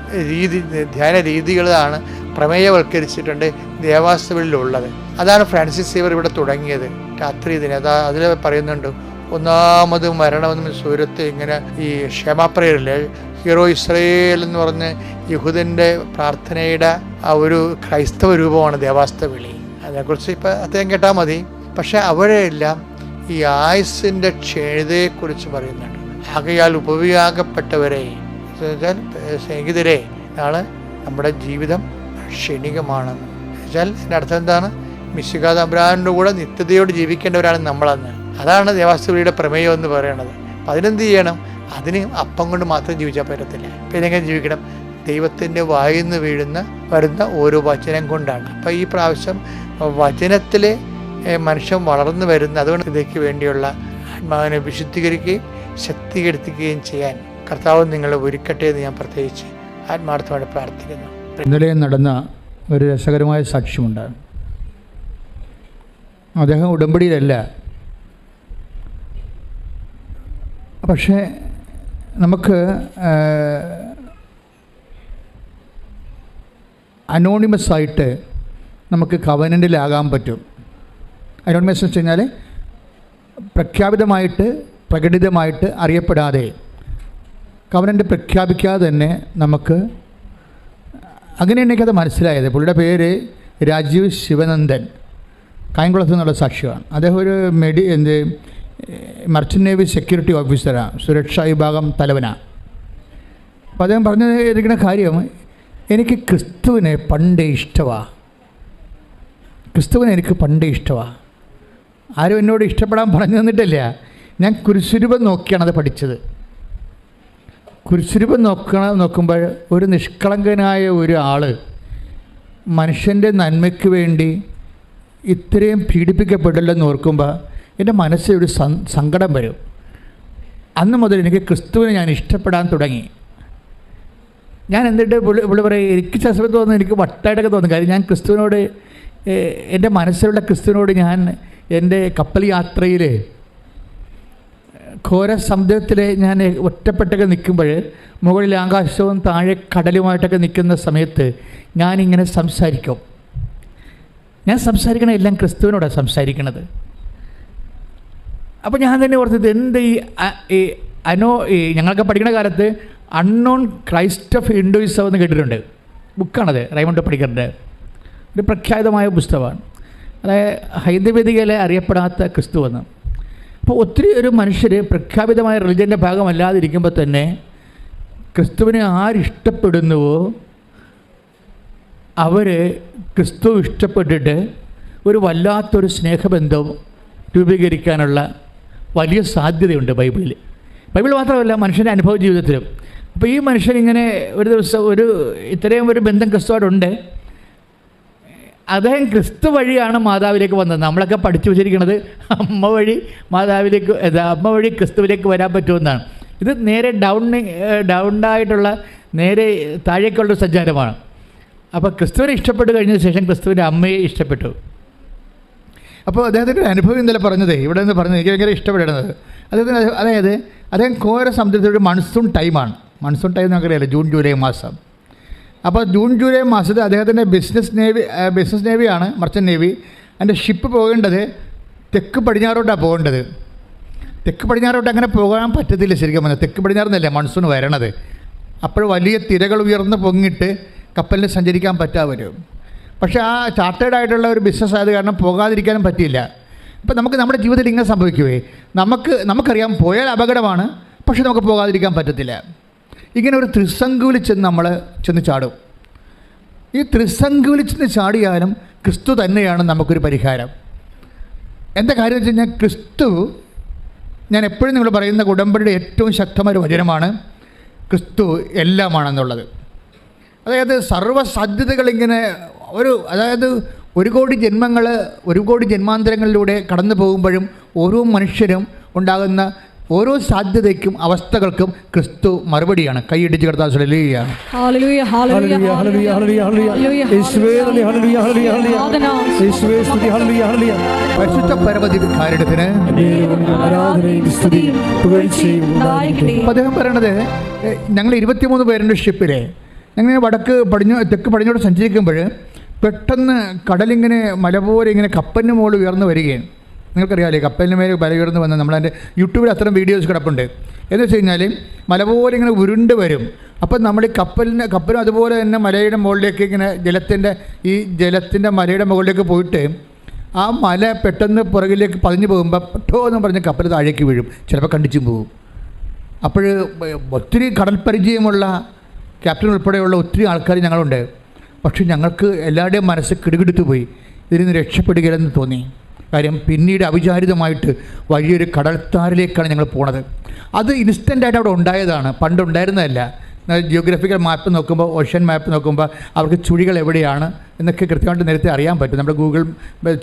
ധ്യാന രീതികളാണ് പ്രമേയവൽക്കരിച്ചിട്ടുണ്ട് ദേവാസ്തകളിലുള്ളത്. അതാണ് ഫ്രാൻസിസ് സേവ്യർ ഇവിടെ തുടങ്ങിയത്. രാത്രി ദിനം അതിൽ പറയുന്നുണ്ട്, ഒന്നാമത് മരണമെന്ന് സൂര്യത്തെ ഇങ്ങനെ ഈ ക്ഷമാപ്രയറില്ലേ, ഹീറോ ഇസ്രയേൽ എന്ന് പറഞ്ഞ് യഹൂദൻ്റെ പ്രാർത്ഥനയുടെ ആ ഒരു ക്രൈസ്തവ രൂപമാണ് ദേവാസ്തവിളി. അതിനെക്കുറിച്ച് ഇപ്പം അദ്ദേഹം കേട്ടാൽ മതി. പക്ഷെ അവിടെയെല്ലാം ഈ ആയുസിൻ്റെ ക്ഷേതയെക്കുറിച്ച് പറയുന്നുണ്ട്. ആകയാൽ ഉപവിയാകപ്പെട്ടവരെ, സ്നേഹിതരെ, നാളെ നമ്മുടെ ജീവിതം ക്ഷണികമാണെന്ന് വെച്ചാൽ എൻ്റെ അർത്ഥം എന്താണ്? മിശിഹാ തമ്പുരാൻ്റെ കൂടെ നിത്യതയോട് ജീവിക്കേണ്ടവരാണ് നമ്മളന്ന്. അതാണ് ദേവാസ്തവിളിയുടെ പ്രമേയം എന്ന് പറയുന്നത്. അപ്പം അതിനെന്ത് ചെയ്യണം? അതിന് അപ്പം കൊണ്ട് മാത്രം ജീവിച്ചാൽ പറ്റത്തില്ല. പിന്നെ എങ്ങനെ ജീവിക്കണം? ദൈവത്തിൻ്റെ വായിന്ന് വരുന്ന ഓരോ വചനം കൊണ്ടാണ്. അപ്പം ഈ പ്രാവശ്യം വചനത്തിൽ മനുഷ്യൻ വളർന്നു വരുന്ന, അതുകൊണ്ട് ഇതിലേക്ക് വേണ്ടിയുള്ള ആത്മാവിനെ വിശുദ്ധീകരിക്കുകയും ശക്തീകരിക്കുകയും ചെയ്യാൻ കർത്താവ് നിങ്ങളെ ഒരുക്കട്ടെ എന്ന് ഞാൻ പ്രത്യേകിച്ച് ആത്മാർത്ഥമായിട്ട് പ്രാർത്ഥിക്കുന്നു. ഇന്നലെ നടന്ന ഒരു രസകരമായ സാക്ഷ്യമുണ്ട്. അദ്ദേഹം ഉടമ്പടിയിലല്ല, പക്ഷേ നമുക്ക് അനോണിമസ് ആയിട്ട് നമുക്ക് കവനൻ്റിലാകാൻ പറ്റും. അനോണിമസ് എന്ന് വെച്ച് കഴിഞ്ഞാൽ പ്രകടിതമായിട്ട് അറിയപ്പെടാതെ, കവനൻ്റ് പ്രഖ്യാപിക്കാതെ തന്നെ നമുക്ക്, അങ്ങനെയാണ് എനിക്കത് മനസ്സിലായത്. പുള്ളിയുടെ പേര് രാജീവ് ശിവനന്ദൻ, കായംകുളത്ത് നിന്നുള്ള സാക്ഷിയാണ്. അദ്ദേഹം ഒരു മർച്ചൻ്റ് നേവി സെക്യൂരിറ്റി ഓഫീസറാണ്, സുരക്ഷാ വിഭാഗം തലവനാണ്. അപ്പോൾ അദ്ദേഹം പറഞ്ഞിരിക്കുന്ന കാര്യം, എനിക്ക് ക്രിസ്തുവിനെ പണ്ടേ ഇഷ്ടമാണ്. ക്രിസ്തുവിനെ എനിക്ക് പണ്ടേ ഇഷ്ടമാണ്. ആരും എന്നോട് ഇഷ്ടപ്പെടാൻ പറഞ്ഞു തന്നിട്ടില്ല. ഞാൻ കുരിശുരൂപം നോക്കിയാണ് അത് പഠിച്ചത്. കുരിശുരൂപം നോക്കുമ്പോൾ ഒരു നിഷ്കളങ്കനായ ഒരു ആൾ മനുഷ്യൻ്റെ നന്മയ്ക്ക് വേണ്ടി ഇത്രയും പീഡിപ്പിക്കപ്പെടില്ലെന്ന് ഓർക്കുമ്പോൾ എൻ്റെ മനസ്സിൽ ഒരു സങ്കടം വരും. അന്ന് മുതൽ എനിക്ക് ക്രിസ്തുവിനെ ഞാൻ ഇഷ്ടപ്പെടാൻ തുടങ്ങി. ഞാൻ എന്നിട്ട് പുള്ളി പറയും, എനിക്ക് ചില സമയത്ത് തോന്നുന്നു, എനിക്ക് വട്ടായിട്ടൊക്കെ തോന്നും. കാര്യം ഞാൻ ക്രിസ്തുവിനോട്, എൻ്റെ മനസ്സിലുള്ള ക്രിസ്തുവിനോട് ഞാൻ എൻ്റെ കപ്പൽ യാത്രയിൽ ഘോര സമുദ്രത്തിൽ ഞാൻ ഒറ്റപ്പെട്ടൊക്കെ നിൽക്കുമ്പോൾ, മുകളിൽ ആകാശവും താഴെ കടലുമായിട്ടൊക്കെ നിൽക്കുന്ന സമയത്ത് ഞാനിങ്ങനെ സംസാരിക്കും. ഞാൻ സംസാരിക്കണ എല്ലാം ക്രിസ്തുവിനോടാണ് സംസാരിക്കണത്. അപ്പോൾ ഞാൻ തന്നെ ഓർത്തത്, എന്ത് ഈ ഞങ്ങളൊക്കെ പഠിക്കുന്ന കാലത്ത് അൺനോൺ ക്രൈസ്റ്റ് ഓഫ് ഹിന്ദുയിസം എന്ന് കേട്ടിട്ടുണ്ട്. ബുക്കാണത്, റൈമണ്ട് പണിക്കറിൻ്റെ ഒരു പ്രഖ്യാതമായ പുസ്തകമാണ്. അതായത് ഹൈന്ദവേദികയിലെ അറിയപ്പെടാത്ത ക്രിസ്തു എന്ന്. അപ്പോൾ ഒത്തിരി ഒരു മനുഷ്യർ പ്രഖ്യാപിതമായ റിലിജൻ്റെ ഭാഗമല്ലാതിരിക്കുമ്പോൾ തന്നെ ക്രിസ്തുവിനെ ആരിഷ്ടപ്പെടുന്നുവോ അവർ ക്രിസ്തു ഇഷ്ടപ്പെട്ടിട്ട് ഒരു വല്ലാത്തൊരു സ്നേഹബന്ധം രൂപീകരിക്കാനുള്ള വലിയ സാധ്യതയുണ്ട് ബൈബിളിൽ. ബൈബിൾ മാത്രമല്ല, മനുഷ്യൻ്റെ അനുഭവ ജീവിതത്തിലും. അപ്പോൾ ഈ മനുഷ്യൻ ഇങ്ങനെ ഒരു ദിവസം ഇത്രയും ഒരു ബന്ധം ക്രിസ്തുവായിട്ടുണ്ട്. അദ്ദേഹം ക്രിസ്തു വഴിയാണ് മാതാവിലേക്ക് വന്നത്. നമ്മളൊക്കെ പഠിച്ചു വച്ചിരിക്കുന്നത് അമ്മ വഴി ക്രിസ്തുവിലേക്ക് വരാൻ പറ്റുമെന്നാണ്. ഇത് നേരെ ഡൗണ്ടായിട്ടുള്ള നേരെ താഴേക്കുള്ളൊരു സഞ്ചാരമാണ്. അപ്പോൾ ക്രിസ്തുവിനെ ഇഷ്ടപ്പെട്ട് കഴിഞ്ഞ ശേഷം ക്രിസ്തുവിൻ്റെ അമ്മയെ ഇഷ്ടപ്പെട്ടു. അപ്പോൾ അദ്ദേഹത്തിൻ്റെ അനുഭവം ഇന്നലെ പറഞ്ഞത്, ഇവിടെ നിന്ന് പറഞ്ഞത് എനിക്ക് ഭയങ്കര ഇഷ്ടപ്പെടുന്നത്, അതായത് അദ്ദേഹം ഘോര സമുദ്രത്തിലൊരു മൺസൂൺ ടൈമാണ്. മൺസൂൺ ടൈം നമുക്കറിയാമല്ലോ, ജൂൺ ജൂലൈ മാസം. അപ്പോൾ ജൂൺ ജൂലൈ മാസത്തിൽ അദ്ദേഹത്തിൻ്റെ ബിസിനസ് നേവിയാണ്, മർച്ചൻ്റ് നേവി. അതിൻ്റെ ഷിപ്പ് പോകേണ്ടത് തെക്ക് പടിഞ്ഞാറോട്ടാണ് പോകേണ്ടത്. തെക്ക് പടിഞ്ഞാറോട്ട് അങ്ങനെ പോകാൻ പറ്റത്തില്ല ശരിക്കും പറഞ്ഞാൽ. തെക്ക് പടിഞ്ഞാറെന്നല്ലേ മൺസൂൺ വരണത്. അപ്പോൾ വലിയ തിരകൾ ഉയർന്ന് പൊങ്ങിയിട്ട് കപ്പലിന് സഞ്ചരിക്കാൻ പറ്റാതെ വരും. പക്ഷേ ആ ചാർട്ടേഡായിട്ടുള്ള ഒരു ബിസിനസ് ആയത് കാരണം പോകാതിരിക്കാനും പറ്റിയില്ല. ഇപ്പം നമുക്ക് നമ്മുടെ ജീവിതത്തിൽ ഇങ്ങനെ സംഭവിക്കുവേ, നമുക്കറിയാം പോയാൽ അപകടമാണ്, പക്ഷെ നമുക്ക് പോകാതിരിക്കാൻ പറ്റത്തില്ല. ഇങ്ങനെ ഒരു ത്രിസംഗുവിൽ ചെന്ന് ചാടും. ഈ ത്രിസംഗുവിൽ ചെന്ന് ചാടിയാലും ക്രിസ്തു തന്നെയാണ് നമുക്കൊരു പരിഹാരം. എന്താ കാര്യം വെച്ച് കഴിഞ്ഞാൽ, ക്രിസ്തു, ഞാൻ എപ്പോഴും നിങ്ങൾ പറയുന്ന ഉടമ്പടിയുടെ ഏറ്റവും ശക്തമായ ഒരു വചനമാണ് ക്രിസ്തു എല്ലാമാണെന്നുള്ളത്. അതായത് സർവ്വസാധ്യതകളിങ്ങനെ അതായത് 1 കോടി ജന്മങ്ങൾ 1 കോടി ജന്മാന്തരങ്ങളിലൂടെ കടന്നു പോകുമ്പോഴും ഓരോ മനുഷ്യരും ഉണ്ടാകുന്ന ഓരോ സാധ്യതയ്ക്കും അവസ്ഥകൾക്കും ക്രിസ്തു മറുപടിയാണ്. കൈയിടിച്ച് കിടത്താൻ ശ്രമിക്കുകയാണ്. പരിശുദ്ധ പരമദിവ്യകാരുണ്യത്തിന് അദ്ദേഹം പറയണത്, ഞങ്ങൾ 23 പേരുണ്ട് ഷിപ്പിലെ. ഞങ്ങൾ തെക്ക് പടിഞ്ഞോട്ട് സഞ്ചരിക്കുമ്പോൾ പെട്ടെന്ന് കടലിങ്ങനെ മല പോലെ ഇങ്ങനെ കപ്പലിന് മുകളിൽ ഉയർന്നു വരികയും, നിങ്ങൾക്കറിയാമല്ലേ കപ്പലിന് മേലെ മല ഉയർന്നു വന്ന് നമ്മളതിൻ്റെ യൂട്യൂബിൽ അത്തരം വീഡിയോസ് കിടപ്പുണ്ട്. എന്ന് വെച്ച് കഴിഞ്ഞാൽ മല പോലെ ഇങ്ങനെ ഉരുണ്ട് വരും. അപ്പം നമ്മൾ ഈ കപ്പലും അതുപോലെ തന്നെ മലയുടെ മുകളിലേക്ക് ഇങ്ങനെ ജലത്തിൻ്റെ മലയുടെ മുകളിലേക്ക് പോയിട്ട് ആ മല പെട്ടെന്ന് പുറകിലേക്ക് പതിഞ്ഞു പോകുമ്പോൾ പെട്ടോ എന്ന് പറഞ്ഞ് കപ്പൽ താഴേക്ക് വീഴും, ചിലപ്പോൾ കണ്ടിച്ചും പോകും. അപ്പോൾ ഒത്തിരി കടൽ പരിചയമുള്ള ക്യാപ്റ്റൻ ഉൾപ്പെടെയുള്ള ഒത്തിരി ആൾക്കാർ ഞങ്ങളുണ്ട്. പക്ഷെ ഞങ്ങൾക്ക് എല്ലാവരുടെയും മനസ്സ് കിടുകിടുത്തു പോയി, ഇതിൽ നിന്ന് രക്ഷപ്പെടുകയില്ലെന്ന് തോന്നി. കാര്യം പിന്നീട് അവിചാരിതമായിട്ട് വലിയൊരു കടൽത്താരിലേക്കാണ് ഞങ്ങൾ പോണത്. അത് ഇൻസ്റ്റൻ്റായിട്ട് അവിടെ ഉണ്ടായതാണ്, പണ്ടുണ്ടായിരുന്നതല്ല. ജിയോഗ്രഫിക്കൽ മാപ്പ് നോക്കുമ്പോൾ, ഓഷ്യൻ മാപ്പ് നോക്കുമ്പോൾ അവർക്ക് ചുഴികൾ എവിടെയാണ് എന്നൊക്കെ കൃത്യമായിട്ട് നേരത്തെ അറിയാൻ പറ്റും. നമ്മുടെ ഗൂഗിൾ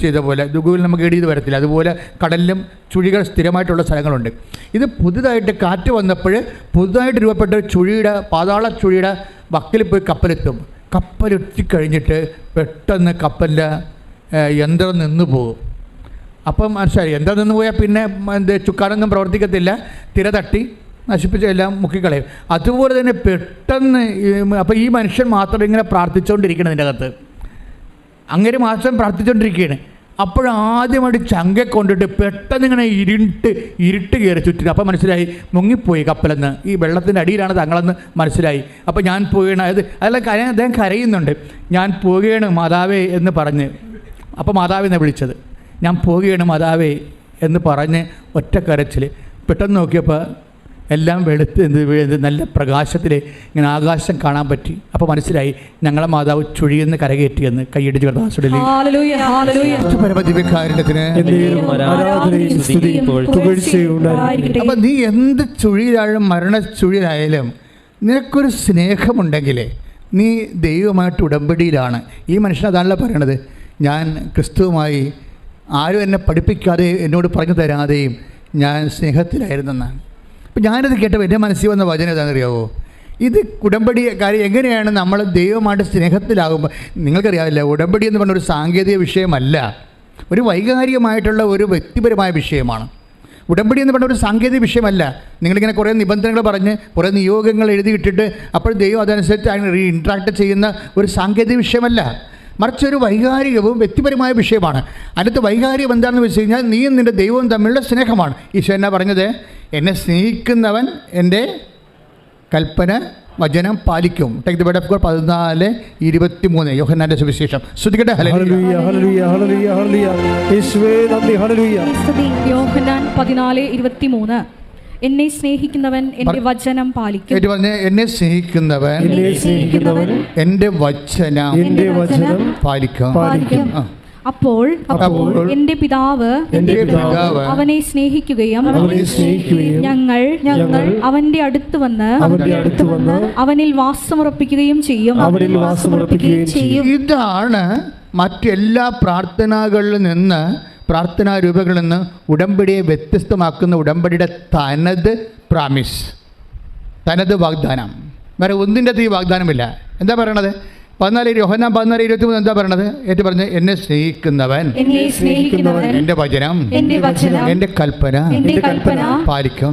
ചെയ്ത പോലെ, ഗൂഗിൾ നമുക്ക് എഴുതി വരത്തില്ല. അതുപോലെ കടലിലും ചുഴികൾ സ്ഥിരമായിട്ടുള്ള സ്ഥലങ്ങളുണ്ട്. ഇത് പുതുതായിട്ട് കാറ്റ് വന്നപ്പോൾ പുതുതായിട്ട് രൂപപ്പെട്ട പാതാള ചുഴിയുടെ വക്കിൽ പോയി കപ്പലെത്തും. കപ്പലെത്തിക്കഴിഞ്ഞിട്ട് പെട്ടെന്ന് കപ്പലിൻ്റെ യന്ത്രം നിന്ന് പോകും. അപ്പം മനസ്സിലായി, യന്ത്രം നിന്ന് പോയാൽ പിന്നെ ചുക്കാനൊന്നും പ്രവർത്തിക്കത്തില്ല, തിര തട്ടി നശിപ്പിച്ച് എല്ലാം മുക്കിക്കളയും. അതുപോലെ തന്നെ പെട്ടെന്ന് അപ്പോൾ ഈ മനുഷ്യൻ മാത്രം ഇങ്ങനെ പ്രാർത്ഥിച്ചുകൊണ്ടിരിക്കണം ഇതിൻ്റെ അകത്ത്, അങ്ങനെ മാത്രം പ്രാർത്ഥിച്ചുകൊണ്ടിരിക്കുകയാണ്. അപ്പോഴാദ്യമായിട്ട് ചങ്കെ കൊണ്ടിട്ട് പെട്ടെന്ന് ഇങ്ങനെ ഇരുട്ട് കയറി ചുറ്റിന്. അപ്പോൾ മനസ്സിലായി മുങ്ങിപ്പോയി കപ്പലെന്ന്, ഈ വെള്ളത്തിൻ്റെ അടിയിലാണ് തങ്ങളെന്ന് മനസ്സിലായി. അപ്പോൾ ഞാൻ പോവുകയാണ്, അദ്ദേഹം കരയുന്നുണ്ട്, ഞാൻ പോവുകയാണ് മാതാവേ എന്ന് പറഞ്ഞ്. അപ്പോൾ മാതാവിനെ വിളിച്ചത്, ഞാൻ പോവുകയാണ് മാതാവേ എന്ന് പറഞ്ഞ് ഒറ്റ കരച്ചിൽ. പെട്ടെന്ന് നോക്കിയപ്പോൾ എല്ലാം വെളുത്ത് നല്ല പ്രകാശത്തിൽ ഇങ്ങനെ ആകാശം കാണാൻ പറ്റി. അപ്പോൾ മനസ്സിലായി ഞങ്ങളെ മാതാവ് ചുഴിയെന്ന് കരകയറ്റിയെന്ന്. കൈയടിച്ച് കർത്താസുടലി. അപ്പം നീ എന്ത് ചുഴിയിലായാലും മരണച്ചുഴിയിലായാലും നിനക്കൊരു സ്നേഹമുണ്ടെങ്കിൽ നീ ദൈവമായിട്ട് ഉടമ്പടിയിലാണ്. ഈ മനുഷ്യൻ അതാണല്ലോ പറയണത്, ഞാൻ ക്രിസ്തുവുമായി ആരും എന്നെ പഠിപ്പിക്കാതെ എന്നോട് പറഞ്ഞു തരാതെയും ഞാൻ സ്നേഹത്തിലായിരുന്നെന്നാണ്. അപ്പം ഞാനത് കേട്ടപ്പോൾ എൻ്റെ മനസ്സിൽ വന്ന വചനം എന്താണെന്നറിയാവോ? ഇത് ഉടമ്പടി കാര്യം എങ്ങനെയാണ് നമ്മൾ ദൈവമായിട്ട് സ്നേഹത്തിലാകുമ്പോൾ. നിങ്ങൾക്കറിയാവില്ല, ഉടമ്പടി എന്ന് പറഞ്ഞ ഒരു സാങ്കേതിക വിഷയമല്ല, ഒരു വൈകാരികമായിട്ടുള്ള ഒരു വ്യക്തിപരമായ വിഷയമാണ്. ഉടമ്പടി എന്ന് പറഞ്ഞ ഒരു സാങ്കേതിക വിഷയമല്ല. നിങ്ങളിങ്ങനെ കുറേ നിബന്ധനകൾ പറഞ്ഞ് കുറേ നിയോഗങ്ങൾ എഴുതിയിട്ടിട്ട് അപ്പോൾ ദൈവം അതനുസരിച്ച് ഇൻട്രാക്ട് ചെയ്യുന്ന ഒരു സാങ്കേതിക വിഷയമല്ല, മറിച്ച് ഒരു വൈകാരികവും വ്യക്തിപരമായ വിഷയമാണ്. അതിനകത്ത് വൈകാരികം എന്താണെന്ന് വെച്ച് കഴിഞ്ഞാൽ നീയും നിൻ്റെ ദൈവവും തമ്മിലുള്ള സ്നേഹമാണ്. ഈശോ എന്നാ പറഞ്ഞത്? എന്നെ സ്നേഹിക്കുന്നവൻ എൻ്റെ കൽപ്പന വചനം പാലിക്കും. Take the word of God 14:23 യോഹന്നാന്റെ സുവിശേഷം. ശ്രദ്ധിക്കട്ടെ. ഹല്ലേലൂയ ഹല്ലേലൂയ ഹല്ലേലൂയ ഹല്ലേലൂയ. യേശുവേ നന്ദി. ഹല്ലേലൂയ. യോഹന്നാൻ 14:23 എന്നെ സ്നേഹിക്കുന്നവൻ എൻ്റെ വചനം പാലിക്കും. എന്നെ സ്നേഹിക്കുന്നവൻ എൻ്റെ വചനം പാലിക്കും. അപ്പോൾ എൻ്റെ പിതാവ് അവനെ സ്നേഹിക്കുകയും ഞങ്ങൾ അവന്റെ അടുത്ത് വന്ന് അവനിൽ വാസമുറപ്പിക്കുകയും ചെയ്യും. ഇതാണ് മറ്റെല്ലാ പ്രാർത്ഥനകളിൽ നിന്ന്, പ്രാർത്ഥനാ രൂപങ്ങളിൽ നിന്ന് ഉടമ്പടിയെ വ്യത്യസ്തമാക്കുന്ന ഉടമ്പടിയുടെ തനത് പ്രാമിസ്, തനത് വാഗ്ദാനം. വേറെ ഒന്നിൻ്റെ ഈ വാഗ്ദാനമില്ല. എന്താ പറയണത്? യോഹന്നാൻ 14:23 എന്താ പറയണത്? ഏറ്റു പറഞ്ഞ്, എന്നെ സ്നേഹിക്കുന്നവൻ എൻ്റെ വചനം എൻ്റെ കൽപ്പന പാലിക്കും.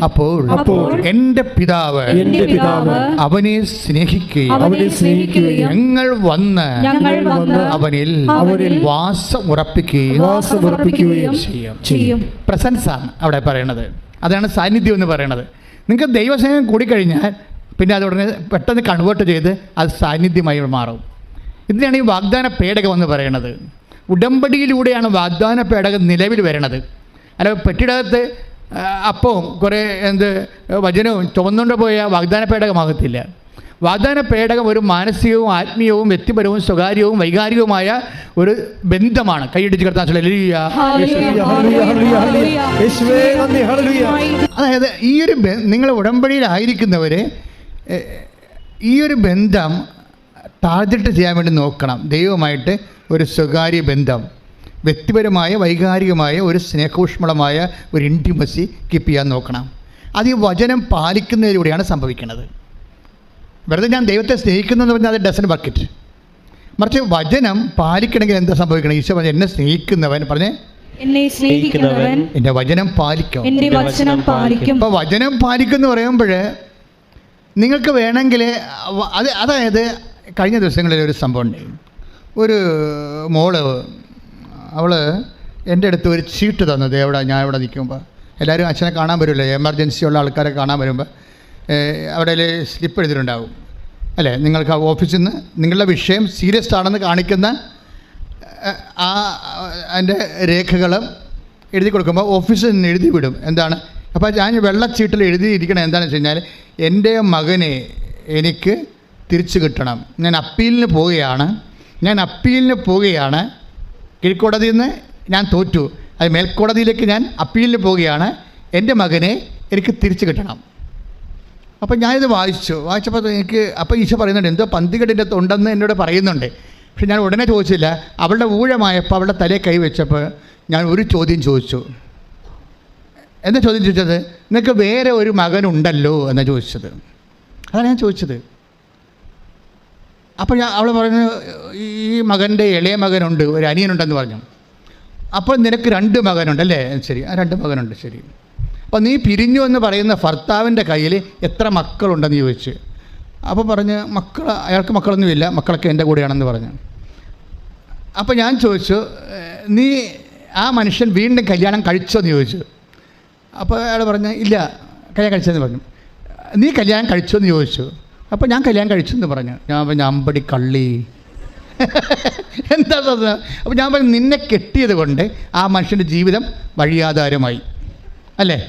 അപ്പോൾ എൻ്റെ പിതാവ് അവനെ സ്നേഹിക്കുകയും ഞങ്ങൾ വന്ന് അവനിൽ വാസം ഉറപ്പിക്കുകയും ചെയ്യും. പ്രസൻസ് ആണ് അവിടെ പറയണത്. അതാണ് സാന്നിധ്യം എന്ന് പറയണത്. നിങ്ങൾക്ക് ദൈവസ്നേഹം കൂടിക്കഴിഞ്ഞാൽ പിന്നെ അത് ഉടനെ പെട്ടെന്ന് കൺവേർട്ട് ചെയ്ത് അത് സാന്നിധ്യമായി മാറും. ഇതിനാണ് ഈ വാഗ്ദാന പേടകം എന്ന് പറയുന്നത്. ഉടമ്പടിയിലൂടെയാണ് വാഗ്ദാന പേടകം നിലവിൽ വരണത്. അല്ല പെട്ടിടകത്ത് അപ്പവും കുറേ വചനവും ചുമന്നുകൊണ്ട് പോയ വാഗ്ദാന പേടകമാകത്തില്ല. വാഗ്ദാന പേടകം ഒരു മാനസികവും ആത്മീയവും വ്യക്തിപരവും സ്വകാര്യവും വൈകാരികവുമായ ഒരു ബന്ധമാണ്. കൈയടിച്ച് കിടത്താൻ. അതായത് ഈ ഒരു നിങ്ങൾ ഉടമ്പടിയിലായിരിക്കുന്നവർ ഈ ഒരു ബന്ധം ടാർഗറ്റ് ചെയ്യാൻ വേണ്ടി നോക്കണം. ദൈവമായിട്ട് ഒരു സ്വകാര്യ ബന്ധം, വ്യക്തിപരമായ വൈകാരികമായ ഒരു സ്നേഹോഷ്മളമായ ഒരു ഇൻറ്റിമസി കീപ്പ് ചെയ്യാൻ നോക്കണം. അത് ഈ വചനം പാലിക്കുന്നതിലൂടെയാണ് സംഭവിക്കുന്നത്. വെറുതെ ഞാൻ ദൈവത്തെ സ്നേഹിക്കുന്നതെന്ന് പറഞ്ഞാൽ അത് ഡസൻ ബക്കറ്റ്. മറിച്ച് വചനം പാലിക്കണമെങ്കിൽ എന്താ സംഭവിക്കണം? ഈശോ പറഞ്ഞ എന്നെ സ്നേഹിക്കുന്നവൻ പറഞ്ഞേ എൻ്റെ വചനം പാലിക്കും. അപ്പോൾ വചനം പാലിക്കും എന്ന് പറയുമ്പോൾ നിങ്ങൾക്ക് വേണമെങ്കിൽ അതായത് കഴിഞ്ഞ ദിവസങ്ങളിൽ ഒരു സംഭവം ഉണ്ട്. ഒരു മോള് അവൾ എൻ്റെ അടുത്ത് ഒരു ചീട്ട് തന്നത്. ഞാൻ ഇവിടെ നിൽക്കുമ്പോൾ എല്ലാവരും അച്ഛനെ കാണാൻ വരുമല്ലോ, എമർജൻസി ഉള്ള ആൾക്കാരെ കാണാൻ വരുമ്പോൾ അവിടെ സ്ലിപ്പ് എഴുതിയിട്ടുണ്ടാവും അല്ലേ? നിങ്ങൾക്ക് ഓഫീസിൽ നിന്ന് നിങ്ങളുടെ വിഷയം സീരിയസ് ആണെന്ന് കാണിക്കുന്ന അതിൻ്റെ രേഖകളും എഴുതി കൊടുക്കുമ്പോൾ ഓഫീസിൽ നിന്ന് എഴുതി വിടും. എന്താണ്? അപ്പോൾ ഞാൻ വെള്ളച്ചീട്ടിൽ എഴുതിയിരിക്കണം എന്താണെന്ന് വെച്ച് കഴിഞ്ഞാൽ എൻ്റെ മകനെ എനിക്ക് തിരിച്ചു കിട്ടണം. ഞാൻ അപ്പീലിന് പോവുകയാണ്. കീഴ്ക്കോടതിയിൽ നിന്ന് ഞാൻ തോറ്റു, അത് മേൽക്കോടതിയിലേക്ക് ഞാൻ അപ്പീലിന് പോവുകയാണ്. എൻ്റെ മകനെ എനിക്ക് തിരിച്ചു കിട്ടണം. അപ്പോൾ ഞാനിത് വായിച്ചപ്പോൾ അപ്പോൾ ഈശോ പറയുന്നുണ്ട് എന്തോ പന്തികേടിൻ്റെ ഉണ്ടെന്ന് എന്നോട് പറയുന്നുണ്ട്. പക്ഷെ ഞാൻ ഉടനെ ചോദിച്ചില്ല. അവളുടെ ഊഴമായപ്പോൾ അവളുടെ തലയെ കൈവച്ചപ്പോൾ ഞാൻ ഒരു ചോദ്യം ചോദിച്ചു. എന്താ ചോദ്യം ചോദിച്ചത്? നിനക്ക് വേറെ ഒരു മകനുണ്ടല്ലോ എന്നാണ് ചോദിച്ചത്. അതാണ് ഞാൻ ചോദിച്ചത്. അപ്പോൾ അവൾ പറഞ്ഞു ഈ മകൻ്റെ ഇളയ മകനുണ്ട്, ഒരു അനിയനുണ്ടെന്ന് പറഞ്ഞു. അപ്പോൾ നിനക്ക് 2 മകനുണ്ടല്ലേ? ശരി, 2 മകനുണ്ട്. ശരി, അപ്പോൾ നീ പിരിഞ്ഞു എന്ന് പറയുന്ന ഭർത്താവിൻ്റെ കയ്യിൽ എത്ര മക്കളുണ്ടെന്ന് ചോദിച്ചു. അപ്പോൾ പറഞ്ഞ് അയാൾക്ക് മക്കളൊന്നുമില്ല, മക്കളൊക്കെ എൻ്റെ കൂടെയാണെന്ന് പറഞ്ഞു. അപ്പോൾ ഞാൻ ചോദിച്ചു നീ ആ മനുഷ്യൻ വീണ്ടും കല്യാണം കഴിച്ചോ എന്ന് ചോദിച്ചു. അപ്പോൾ അയാൾ പറഞ്ഞു ഇല്ല, കല്യാണം കഴിച്ചതെന്ന് പറഞ്ഞു. നീ കല്യാണം കഴിച്ചോ എന്ന് ചോദിച്ചു. അപ്പോൾ ഞാൻ കല്യാണം കഴിച്ചെന്ന് പറഞ്ഞു. ഞാൻ പറഞ്ഞു അമ്പടി കള്ളി എന്താ? അപ്പോൾ ഞാൻ പറഞ്ഞു നിന്നെ കെട്ടിയത് കൊണ്ട് ആ മനുഷ്യൻ്റെ ജീവിതം വഴിയാധാരമായി അല്ലേ?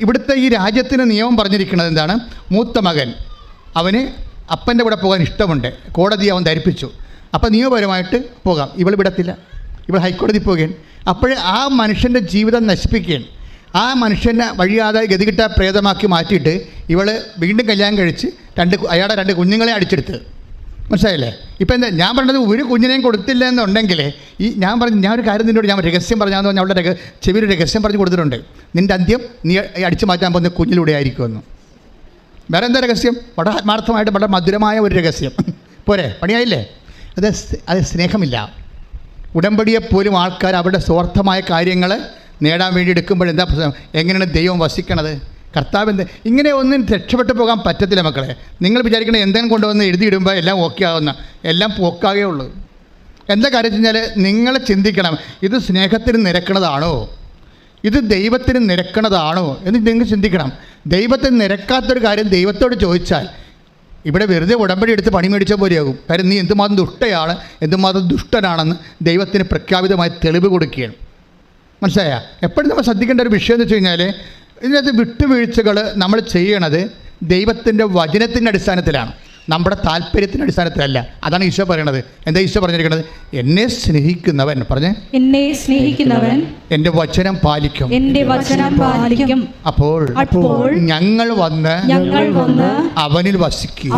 ഇവിടുത്തെ ഈ രാജ്യത്തിന് നിയമം പറഞ്ഞിരിക്കുന്നത് എന്താണ്? മൂത്ത മകൻ അവന് അപ്പൻ്റെ കൂടെ പോകാൻ ഇഷ്ടമുണ്ട്, കോടതി അവൻ ധരിപ്പിച്ചു. അപ്പോൾ നിയമപരമായിട്ട് പോകാം. ഇവൾ വിടത്തില്ല, ഇവൾ ഹൈക്കോടതി പോവുകയാണ്. അപ്പോൾ ആ മനുഷ്യൻ്റെ ജീവിതം നശിപ്പിക്കുകയാണ്. ആ മനുഷ്യനെ വഴിയാതെ ഗതികിട്ട പ്രേതമാക്കി മാറ്റിയിട്ട് ഇവൾ വീണ്ടും കല്യാണം കഴിച്ച് അയാളുടെ 2 കുഞ്ഞുങ്ങളെ അടിച്ചെടുത്ത്. മനസ്സിലായില്ലേ? ഇപ്പം എന്താ ഞാൻ പറഞ്ഞത്? ഒരു കുഞ്ഞിനെയും കൊടുത്തില്ല എന്നുണ്ടെങ്കിൽ ഞാൻ ഒരു കാര്യം നിന്നോട് ഞാൻ രഹസ്യം പറഞ്ഞാന്ന് പറഞ്ഞാൽ അവളുടെ ചെവിയിൽ രഹസ്യം പറഞ്ഞു കൊടുത്തിട്ടുണ്ട്. നിൻ്റെ അന്ത്യം നീ അടിച്ചു മാറ്റാൻ പോകുന്ന കുഞ്ഞിലൂടെ ആയിരിക്കുമെന്ന്. വേറെ എന്താ രഹസ്യം? വളരെ ആത്മാർത്ഥമായിട്ട് വളരെ മധുരമായ ഒരു രഹസ്യം. പോരെ? പണിയായില്ലേ? അത് സ്നേഹമില്ല. ഉടമ്പടിയെപ്പോലും ആൾക്കാർ അവരുടെ സ്വാർത്ഥമായ കാര്യങ്ങൾ നേടാൻ വേണ്ടി എടുക്കുമ്പോൾ എന്താ പ്രശ്നം? എങ്ങനെയാണ് ദൈവം വസിക്കണത്? കർത്താവ് ഇങ്ങനെ ഒന്നും രക്ഷപ്പെട്ടു പോകാൻ പറ്റത്തില്ല മക്കളെ. നിങ്ങൾ വിചാരിക്കണേ എന്തെങ്കിലും കൊണ്ടുവന്ന് എഴുതിയിടുമ്പോൾ എല്ലാം ഓക്കെ ആവുന്ന, എല്ലാം പോക്കാകേ ഉള്ളൂ. എന്താ കാര്യം വെച്ച് കഴിഞ്ഞാൽ നിങ്ങൾ ചിന്തിക്കണം, ഇത് സ്നേഹത്തിന് നിരക്കണതാണോ, ഇത് ദൈവത്തിന് നിരക്കണതാണോ എന്ന് നിങ്ങൾ ചിന്തിക്കണം. ദൈവത്തിന് നിരക്കാത്തൊരു കാര്യം ദൈവത്തോട് ചോദിച്ചാൽ ഇവിടെ വെറുതെ ഉടമ്പടി എടുത്ത് പണി മേടിച്ച പോലെയാകും. കാര്യം നീ എന്തുമാത്രം ദുഷ്ടയാണ്, എന്തുമാത്രം ദുഷ്ടനാണെന്ന് ദൈവത്തിന് പ്രഖ്യാപിതമായി തെളിവ് കൊടുക്കുകയാണ്. മനസ്സിലായ? എപ്പോഴും നമ്മൾ ശ്രദ്ധിക്കേണ്ട ഒരു വിഷയം എന്ന് വെച്ച് കഴിഞ്ഞാൽ ഇതിനകത്ത് വിട്ടുവീഴ്ചകൾ നമ്മൾ ചെയ്യണത് ദൈവത്തിൻ്റെ വചനത്തിൻ്റെ അടിസ്ഥാനത്തിലാണ്, നമ്മുടെ താല്പര്യത്തിൻ്റെ അടിസ്ഥാനത്തിലല്ല. അതാണ് ഈശോ പറയണത്. എന്താ ഈശോ പറഞ്ഞിരിക്കുന്നത്? എന്നെ സ്നേഹിക്കുന്നവൻ എൻ്റെ വചനം പാലിക്കും. അപ്പോൾ ഞങ്ങൾ വന്ന് അവനിൽ വസിക്കും.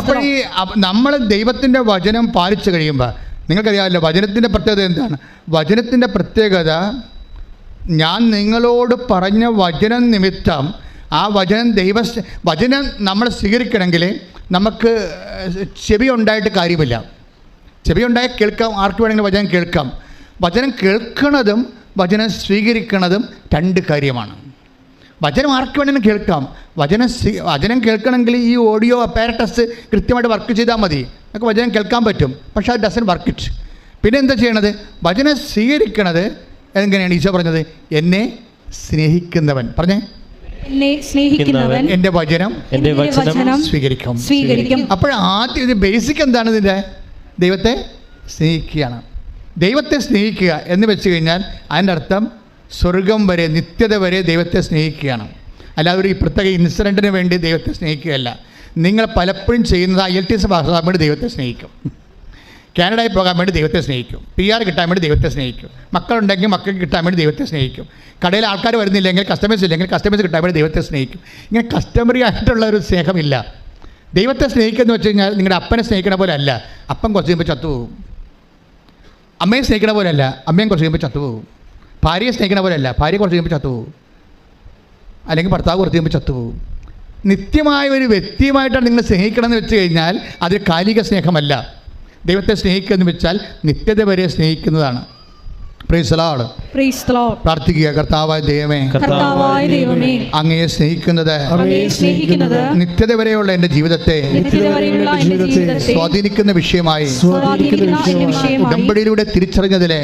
അപ്പോൾ ഈ നമ്മൾ ദൈവത്തിൻ്റെ വചനം പാലിച്ചു കഴിയുമ്പോൾ നിങ്ങൾക്കറിയാമല്ലോ വചനത്തിൻ്റെ പ്രത്യേകത എന്താണ്? വചനത്തിൻ്റെ പ്രത്യേകത ഞാൻ നിങ്ങളോട് പറഞ്ഞ വചനം നിമിത്തം ആ വചനം നമ്മൾ സ്വീകരിക്കണമെങ്കിൽ നമുക്ക് ചെവി ഉണ്ടായിട്ട് കാര്യമില്ല. ചെവി ഉണ്ടായി കേൾക്കാം, ആർക്ക് വേണമെങ്കിലും വചനം കേൾക്കാം. വചനം കേൾക്കുന്നതും വചനം സ്വീകരിക്കുന്നതും രണ്ട് കാര്യമാണ്. വചനം ആർക്ക് വേണമെങ്കിലും കേൾക്കാം. വചനം കേൾക്കണമെങ്കിൽ ഈ ഓഡിയോ അപ്പാരറ്റസ് കൃത്യമായിട്ട് വർക്ക് ചെയ്താൽ മതി, നമുക്ക് വചനം കേൾക്കാൻ പറ്റും. പക്ഷേ അത് ഡസൻ വർക്ക് ഇറ്റ്. പിന്നെ എന്താ ചെയ്യണത്? വചനം സ്വീകരിക്കണത് എങ്ങനെയാണ്? ഈശോ പറഞ്ഞത്, എന്നെ സ്നേഹിക്കുന്നവൻ, പറഞ്ഞേ, എന്നെ സ്നേഹിക്കുന്നവൻ എൻ്റെ വചനം സ്വീകരിക്കും. അപ്പോൾ ആദ്യം ഇത് ബേസിക് എന്താണ്? ഇതിൻ്റെ ദൈവത്തെ സ്നേഹിക്കുകയാണ്. ദൈവത്തെ സ്നേഹിക്കുക എന്ന് വെച്ച് കഴിഞ്ഞാൽ അതിൻ്റെ അർത്ഥം സ്വർഗം വരെ, നിത്യത വരെ ദൈവത്തെ സ്നേഹിക്കുകയാണ്. അല്ലാതെ ഒരു പ്രത്യേക ഇൻസിഡൻറ്റിന് വേണ്ടി ദൈവത്തെ സ്നേഹിക്കുകയല്ല. നിങ്ങൾ പലപ്പോഴും ചെയ്യുന്നത് IELTS പാസ്സാകാൻ വേണ്ടി ദൈവത്തെ സ്നേഹിക്കും, കാനഡയിൽ പോകാൻ വേണ്ടി ദൈവത്തെ സ്നേഹിക്കും, PR കിട്ടാൻ വേണ്ടി ദൈവത്തെ സ്നേഹിക്കും, മക്കളുണ്ടെങ്കിൽ മക്കൾക്ക് കിട്ടാൻ വേണ്ടി ദൈവത്തെ സ്നേഹിക്കും, കടയിൽ ആൾക്കാർ വരുന്നില്ലെങ്കിൽ കസ്റ്റമേഴ്സ് കിട്ടാൻ വേണ്ടി ദൈവത്തെ സ്നേഹിക്കും. ഇങ്ങനെ കസ്റ്റമറി ആയിട്ടുള്ള ഒരു സ്നേഹമില്ല. ദൈവത്തെ സ്നേഹിക്കുകയെന്ന് വെച്ച് കഴിഞ്ഞാൽ നിങ്ങളുടെ അപ്പനെ സ്നേഹിക്കണ പോലെ അല്ല. അപ്പൻ കുറച്ച് കഴിയുമ്പോൾ ചത്തുപോകും. അമ്മയെ സ്നേഹിക്കണ പോലെ അല്ല, അമ്മയും കുറച്ച് കഴിയുമ്പോൾ ചത്തുപോകും. ഭാര്യയെ സ്നേഹിക്കണ പോലെ അല്ല, ഭാര്യ കുറച്ച് കഴിയുമ്പോൾ ചത്തുപോകും. അല്ലെങ്കിൽ ഭർത്താവ് കുറച്ച് കഴിയുമ്പോൾ ചത്തുപോകും. നിത്യമായ ഒരു വ്യക്തിയുമായിട്ടാണ് നിങ്ങൾ സ്നേഹിക്കണമെന്ന് വെച്ച് കഴിഞ്ഞാൽ അത് കാലിക സ്നേഹമല്ല. ദൈവത്തെ സ്നേഹിക്കുക എന്ന് വെച്ചാൽ നിത്യത വരെ സ്നേഹിക്കുന്നതാണ്. Praise the Lord. പ്രാർത്ഥിക്കുക. കർത്താവായ ദൈവമേ, അങ്ങയെ സ്നേഹിക്കുന്നത് നിത്യത വരെയുള്ള എൻ്റെ ജീവിതത്തെ സ്വാധീനിക്കുന്ന വിഷയമായി ഉടമ്പടിയിലൂടെ തിരിച്ചറിഞ്ഞതിലെ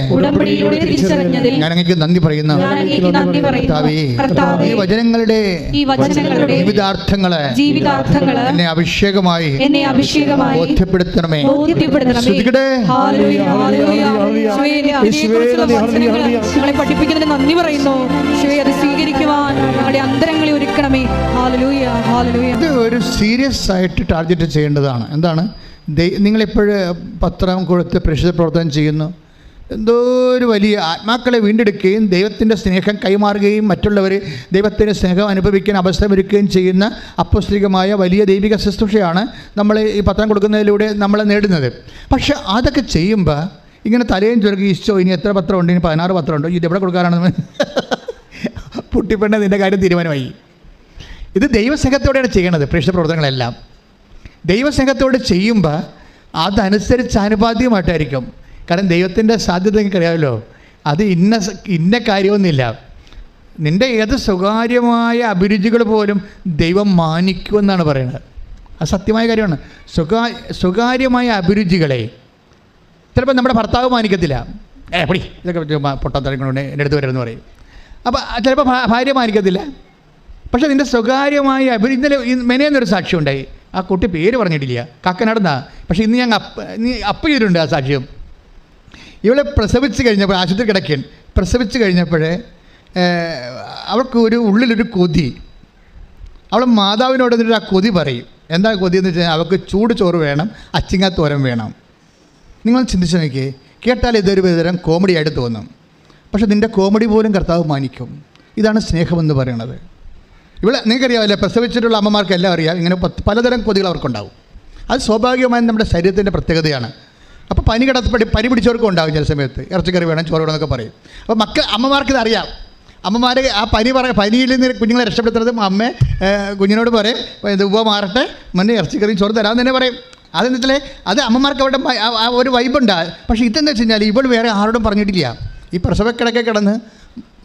ഞാൻ അങ്ങേക്ക് നന്ദി പറയുന്നു. ഈ വചനങ്ങളുടെ ജീവിതാർത്ഥങ്ങളെ എന്നെ അഭിഷേകമായി ബോധ്യപ്പെടുത്തണമേ. ഞങ്ങളെ പഠിപ്പിക്കുന്നതിന് നന്ദി പറയുന്നു. അത് സ്വീകരിക്കുവാൻ ഞങ്ങളുടെ അന്തരങ്ങളെ ഒരുക്കണമേ. Hallelujah, hallelujah. ഇത് ഒരു സീരിയസ് ആയിട്ട് ടാർഗറ്റ് ചെയ്യേണ്ടതാണ്. എന്താണ്? നിങ്ങളിപ്പോഴും പത്രം കൊടുത്ത് പ്രേക്ഷിത പ്രവർത്തനം ചെയ്യുന്നു. എന്തോ ഒരു വലിയ ആത്മാക്കളെ വീണ്ടെടുക്കുകയും ദൈവത്തിൻ്റെ സ്നേഹം കൈമാറുകയും മറ്റുള്ളവർ ദൈവത്തിൻ്റെ സ്നേഹം അനുഭവിക്കാൻ അവസരമൊരുക്കുകയും ചെയ്യുന്ന അപ്പോസ്തലികമായ വലിയ ദൈവിക ശുശ്രൂഷയാണ് നമ്മൾ ഈ പത്രം കൊടുക്കുന്നതിലൂടെ നമ്മൾ നേടുന്നത്. പക്ഷെ അതൊക്കെ ചെയ്യുമ്പോൾ ഇങ്ങനെ തലയും ചുരുക്കി, ഈശോ ഇനി എത്ര പത്രമുണ്ട്? ഇനി 16 പത്രമുണ്ടോ? ഇത് എവിടെ കൊടുക്കാനാണെന്ന് പൊട്ടിപ്പെണ്ണ നിൻ്റെ കാര്യം തീരുമാനമായി. ഇത് ദൈവസ്നേഹത്തോടെയാണ് ചെയ്യണത്. പ്രേക്ഷിത പ്രവർത്തനങ്ങളെല്ലാം ദൈവസ്നേഹത്തോടെ ചെയ്യുമ്പോൾ അതനുസരിച്ച് ആനുപാതികമായിട്ടായിരിക്കും. കാരണം ദൈവത്തിൻ്റെ സാധ്യത നിങ്ങൾക്കറിയാമല്ലോ, അത് ഇന്ന കാര്യമൊന്നുമില്ല. നിൻ്റെ ഏത് സ്വകാര്യമായ അഭിരുചികൾ പോലും ദൈവം മാനിക്കുമെന്നാണ് പറയുന്നത്. അത് സത്യമായ കാര്യമാണ്. സ്വകാര്യമായ അഭിരുചികളെ ചിലപ്പോൾ നമ്മുടെ ഭർത്താവ് മാനിക്കത്തില്ല. പൊടി ഇതൊക്കെ പൊട്ടാത്തരങ്ങളുണ്ട് എൻ്റെ അടുത്ത് വരരുതെന്ന് പറയും. അപ്പോൾ ചിലപ്പോൾ ഭാര്യ മാനിക്കത്തില്ല. പക്ഷേ നിൻ്റെ സ്വകാര്യമായ ഇന്നലെ മെനയെന്നൊരു സാക്ഷ്യം ഉണ്ടായി. ആ കുട്ടി പേര് പറഞ്ഞിട്ടില്ല, കാക്കനാടുന്നാ. പക്ഷേ ഇന്ന് ഞാൻ അപ്പ് ചെയ്തിട്ടുണ്ട് ആ സാക്ഷ്യം. ഇവളെ പ്രസവിച്ച് കഴിഞ്ഞപ്പോൾ ആശുപത്രി കിടക്കുകയാണ്. പ്രസവിച്ച് കഴിഞ്ഞപ്പോഴേ അവൾക്ക് ഉള്ളിലൊരു കൊതി. അവൾ മാതാവിനോട് എന്നിട്ട് ആ കൊതി പറയും. എന്താ കൊതി എന്ന് വെച്ചാൽ അവൾക്ക് ചൂട് ചോറ് വേണം, അച്ചിങ്ങാത്തോരൻ വേണം. നിങ്ങൾ ചിന്തിച്ച് നോക്കിയേ, കേട്ടാൽ ഇതൊരു വിധം കോമഡി ആയിട്ട് തോന്നും. പക്ഷെ നിൻ്റെ കോമഡി പോലും കർത്താവ് മാനിക്കും. ഇതാണ് സ്നേഹമെന്ന് പറയുന്നത്. ഇവിടെ നിങ്ങൾക്കറിയാമല്ലേ, പ്രസവിച്ചിട്ടുള്ള അമ്മമാർക്ക് എല്ലാം അറിയാം, ഇങ്ങനെ പലതരം കൊതികൾ അവർക്കുണ്ടാവും. അത് സ്വാഭാവികമായും നമ്മുടെ ശരീരത്തിൻ്റെ പ്രത്യേകതയാണ്. അപ്പോൾ പനി പിടിച്ചവർക്കും ഉണ്ടാകും ചില സമയത്ത്. ഇറച്ചിക്കറി വേണം, ചോറ് വേണം എന്നൊക്കെ പറയും. അപ്പോൾ അമ്മമാർക്കിത് അറിയാം. അമ്മമാർ ആ പനിയിൽ നിന്ന് കുഞ്ഞുങ്ങളെ രക്ഷപ്പെടുത്തുന്നത് അമ്മ കുഞ്ഞിനോട് പറയും, ഇത് ഉവ്വ മാറട്ടെ, മുന്നേ ഇറച്ചിക്കറിയും ചോറ് തരാമെന്ന് തന്നെ പറയും. അതെന്ന് വെച്ചാൽ അത് അമ്മമാർക്ക് അവിടെ ഒരു വൈബുണ്ട്. പക്ഷേ ഇതെന്ന് വെച്ച് കഴിഞ്ഞാൽ ഇവൾ വേറെ ആരോടും പറഞ്ഞിട്ടില്ല. ഈ പ്രസവക്കിടക്കെ കിടന്ന്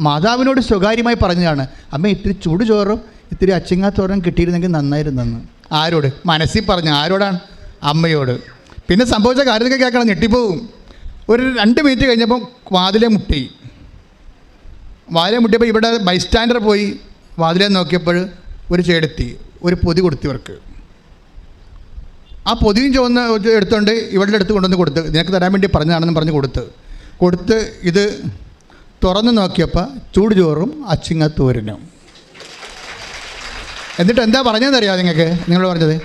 മാതാവിനോട് സ്വകാര്യമായി പറഞ്ഞതാണ്, അമ്മ ഇത്തിരി ചൂട് ചോറും ഇത്തിരി അച്ചിങ്ങാത്തോറും കിട്ടിയിരുന്നെങ്കിൽ നന്നായിരുന്നെന്ന്. ആരോട്? മനസ്സിൽ പറഞ്ഞു. ആരോടാണ്? അമ്മയോട്. പിന്നെ സംഭവിച്ച കാര്യമൊക്കെ കേൾക്കണം, ഞെട്ടിപ്പോവും. ഒരു 2 മിനിറ്റ് കഴിഞ്ഞപ്പോൾ വാതിലെ മുട്ടിയപ്പോൾ ഇവിടെ ബൈസ്റ്റാൻഡർ പോയി വാതിലെ നോക്കിയപ്പോൾ ഒരു ചേടത്തി ഒരു പൊതി കൊടുത്തിവർക്ക്. ആ പൊതിയും ചുവന്ന് എടുത്തുകൊണ്ട് ഇവളുടെ അടുത്ത് കൊണ്ടുവന്ന് കൊടുത്ത്, നിനക്ക് തരാൻ വേണ്ടി പറഞ്ഞതാണെന്ന് പറഞ്ഞ് കൊടുത്ത് ഇത് തുറന്ന് നോക്കിയപ്പോൾ ചൂട് ചോറും അച്ചിങ്ങത്തോരനും. എന്നിട്ട് എന്താ പറഞ്ഞതെന്നറിയാമോ നിങ്ങൾക്ക്? നിങ്ങൾ പറഞ്ഞത്,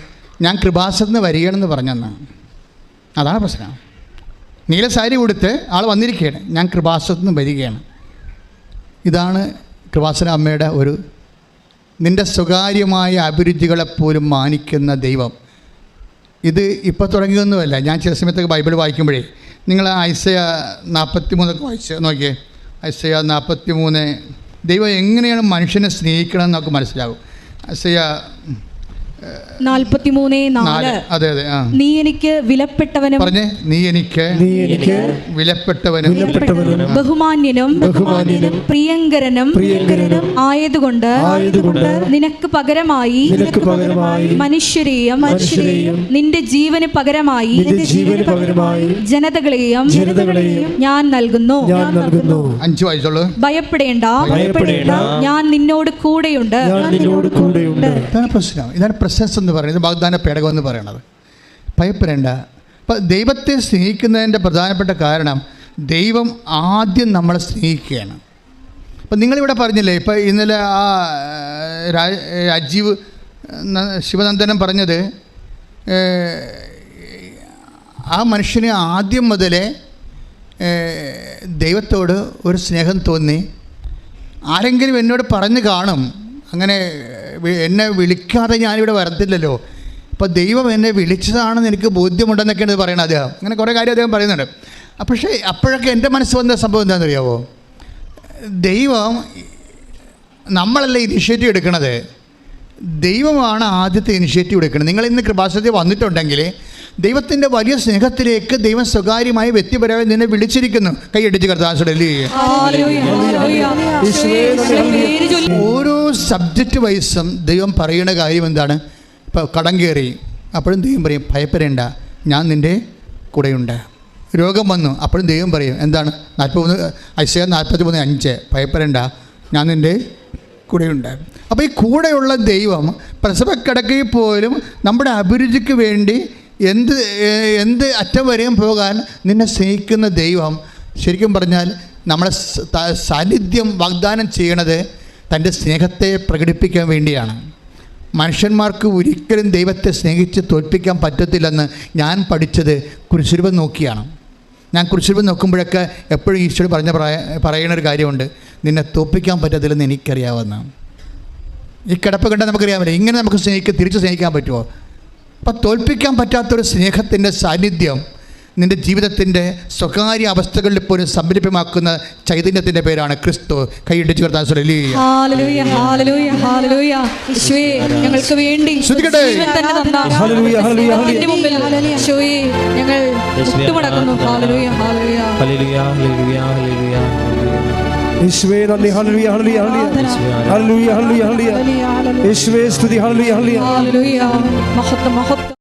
ഞാൻ കൃപാസനത്തിന് വരികയാണെന്ന് പറഞ്ഞെന്ന്. അതാണ് പ്രശ്നം. നീല സാരി കൊടുത്ത് ആൾ വന്നിരിക്കുകയാണ്, ഞാൻ കൃപാസനത്തിന് വരികയാണ്. ഇതാണ് കൃപാസന അമ്മയുടെ നിൻ്റെ സ്വകാര്യമായ അഭിരുചികളെപ്പോലും മാനിക്കുന്ന ദൈവം. ഇത് ഇപ്പോൾ തുടങ്ങിയൊന്നുമല്ല. ഞാൻ ചില സമയത്തൊക്കെ ബൈബിൾ വായിക്കുമ്പോഴേ നിങ്ങൾ ഐസയ 43 വായിച്ച് നോക്കിയേ. ഐസയ 43 ദൈവം എങ്ങനെയാണ് മനുഷ്യനെ സ്നേഹിക്കണമെന്ന് നമുക്ക് മനസ്സിലാവും. ഐസയ്യ 43:4. അതെ അതെ. നീ എനിക്ക് വിലപ്പെട്ടവനും പറഞ്ഞേ, നീ എനിക്ക് വിലപ്പെട്ടവനും ബഹുമാന്യനും പ്രിയങ്കരനും ആയതുകൊണ്ട് നിനക്ക് പകരമായി മനുഷ്യരെയും നിന്റെ ജീവന് പകരമായി ജനതകളെയും ഞാൻ നൽകുന്നു. 5 വായിച്ചോളൂ. ഭയപ്പെടേണ്ട, ഞാൻ നിന്നോട് കൂടെയുണ്ട്. ഇതാണ് പ്രശ്നം. ഇതാണ് പ്രസൻസ് എന്ന് പറയുന്നത്, വാഗ്ദാന പേടകം എന്ന് പറയുന്നത്. ഭയപ്പെടേണ്ട. അപ്പം ദൈവത്തെ സ്നേഹിക്കുന്നതിൻ്റെ പ്രധാനപ്പെട്ട കാരണം ദൈവം ആദ്യം നമ്മളെ സ്നേഹിക്കുകയാണ്. അപ്പം നിങ്ങളിവിടെ പറഞ്ഞില്ലേ, ഇപ്പം ഇന്നലെ ആ രാജീവ് ശിവനന്ദനം പറഞ്ഞത്, ആ മനുഷ്യന് ആദ്യം മുതലേ ദൈവത്തോട് ഒരു സ്നേഹം തോന്നി. ആരെങ്കിലും എന്നോട് പറഞ്ഞു കാണും, അങ്ങനെ എന്നെ വിളിക്കാതെ ഞാനിവിടെ വരത്തില്ലല്ലോ, അപ്പോൾ ദൈവം എന്നെ വിളിച്ചതാണെന്ന് എനിക്ക് ബോധ്യമുണ്ടെന്നൊക്കെയാണ് ഇത് പറയണത് അദ്ദേഹം. അങ്ങനെ കുറേ കാര്യം അദ്ദേഹം പറയുന്നുണ്ട്. പക്ഷേ അപ്പോഴൊക്കെ എൻ്റെ മനസ്സ് വന്ന സംഭവം എന്താണെന്ന് അറിയാമോ? ദൈവം, നമ്മളല്ല ഇനിഷ്യേറ്റീവ് എടുക്കണത്, ദൈവമാണ് ആദ്യത്തെ ഇനിഷ്യേറ്റീവ് എടുക്കുന്നത്. നിങ്ങൾ ഇന്ന് കൃപാസനത്തിൽ വന്നിട്ടുണ്ടെങ്കിൽ ദൈവത്തിൻ്റെ വലിയ സ്നേഹത്തിലേക്ക് ദൈവം സ്വകാര്യമായി വ്യക്തിപരമായി നിന്നെ വിളിച്ചിരിക്കുന്നു. കൈയടിച്ച് കർത്താവേ. ഓരോ സബ്ജക്റ്റ് വൈസും ദൈവം പറയുന്ന കാര്യം എന്താണ്? ഇപ്പോൾ കടം കയറി, അപ്പോഴും ദൈവം പറയും ഭയപ്പെടേണ്ട, ഞാൻ നിൻ്റെ കൂടെയുണ്ട്. രോഗം വന്നു, അപ്പോഴും ദൈവം പറയും എന്താണ്? 43:5 ഭയപ്പെടേണ്ട, ഞാൻ നിൻ്റെ കൂടെയുണ്ട്. അപ്പോൾ ഈ കൂടെയുള്ള ദൈവം പ്രസവക്കിടക്കയിൽ പോലും നമ്മുടെ അഭിരുചിക്ക് വേണ്ടി എന്ത് അറ്റം വരെയും പോകാൻ നിന്നെ സ്നേഹിക്കുന്ന ദൈവം, ശരിക്കും പറഞ്ഞാൽ നമ്മളെ സാന്നിധ്യം വാഗ്ദാനം ചെയ്യണത് തൻ്റെ സ്നേഹത്തെ പ്രകടിപ്പിക്കാൻ വേണ്ടിയാണ്. മനുഷ്യന്മാർക്ക് ഒരിക്കലും ദൈവത്തെ സ്നേഹിച്ച് തോൽപ്പിക്കാൻ പറ്റത്തില്ലെന്ന് ഞാൻ പഠിച്ചത് കുരിശുരൂപം നോക്കിയാണ്. ഞാൻ കുരിശുരൂപം നോക്കുമ്പോഴൊക്കെ എപ്പോഴും ഈശോയോട് പറയുന്നൊരു കാര്യമുണ്ട്, നിന്നെ തോൽപ്പിക്കാൻ പറ്റത്തില്ലെന്ന് എനിക്കറിയാവുന്ന. ഈ കിടപ്പ് കണ്ടാൽ നമുക്കറിയാമല്ലോ, ഇങ്ങനെ നമുക്ക് തിരിച്ച് സ്നേഹിക്കാൻ പറ്റുമോ? അപ്പം തോൽപ്പിക്കാൻ പറ്റാത്തൊരു സ്നേഹത്തിൻ്റെ സാന്നിധ്യം നിൻ്റെ ജീവിതത്തിൻ്റെ സ്വകാര്യ അവസ്ഥകളിൽ പോലും സംരംഭമാക്കുന്ന ചൈതന്യത്തിൻ്റെ പേരാണ് ക്രിസ്തു. കൈയിടിച്ച് കർത്താവേ. ഹല്ലേലൂയ, ഹല്ലേലൂയ, ഹല്ലേലൂയ. യേശുവേ, ഞങ്ങൾക്ക് വേണ്ടി ജീവൻ തന്നെ തന്ന നിന്റെ മുമ്പിൽ യേശുവേ ഞങ്ങൾ മുട്ടുമടക്കുന്നു. ഹല്ലേലൂയ, ഹല്ലേലൂയ, ഹല്ലേലൂയ, ഹല്ലേലൂയ, ഹല്ലേലൂയ. യേശുവേ നന്ദി. ഹല്ലേലൂയ, ഹല്ലേലൂയ, ഹല്ലേലൂയ, ഹല്ലേലൂയ, ഹല്ലേലൂയ. യേശുവേ സ്തുതി. ഹല്ലേലൂയ, ഹല്ലേലൂയ, ഹല്ലേലൂയ. മഹത്വം, മഹത്വം.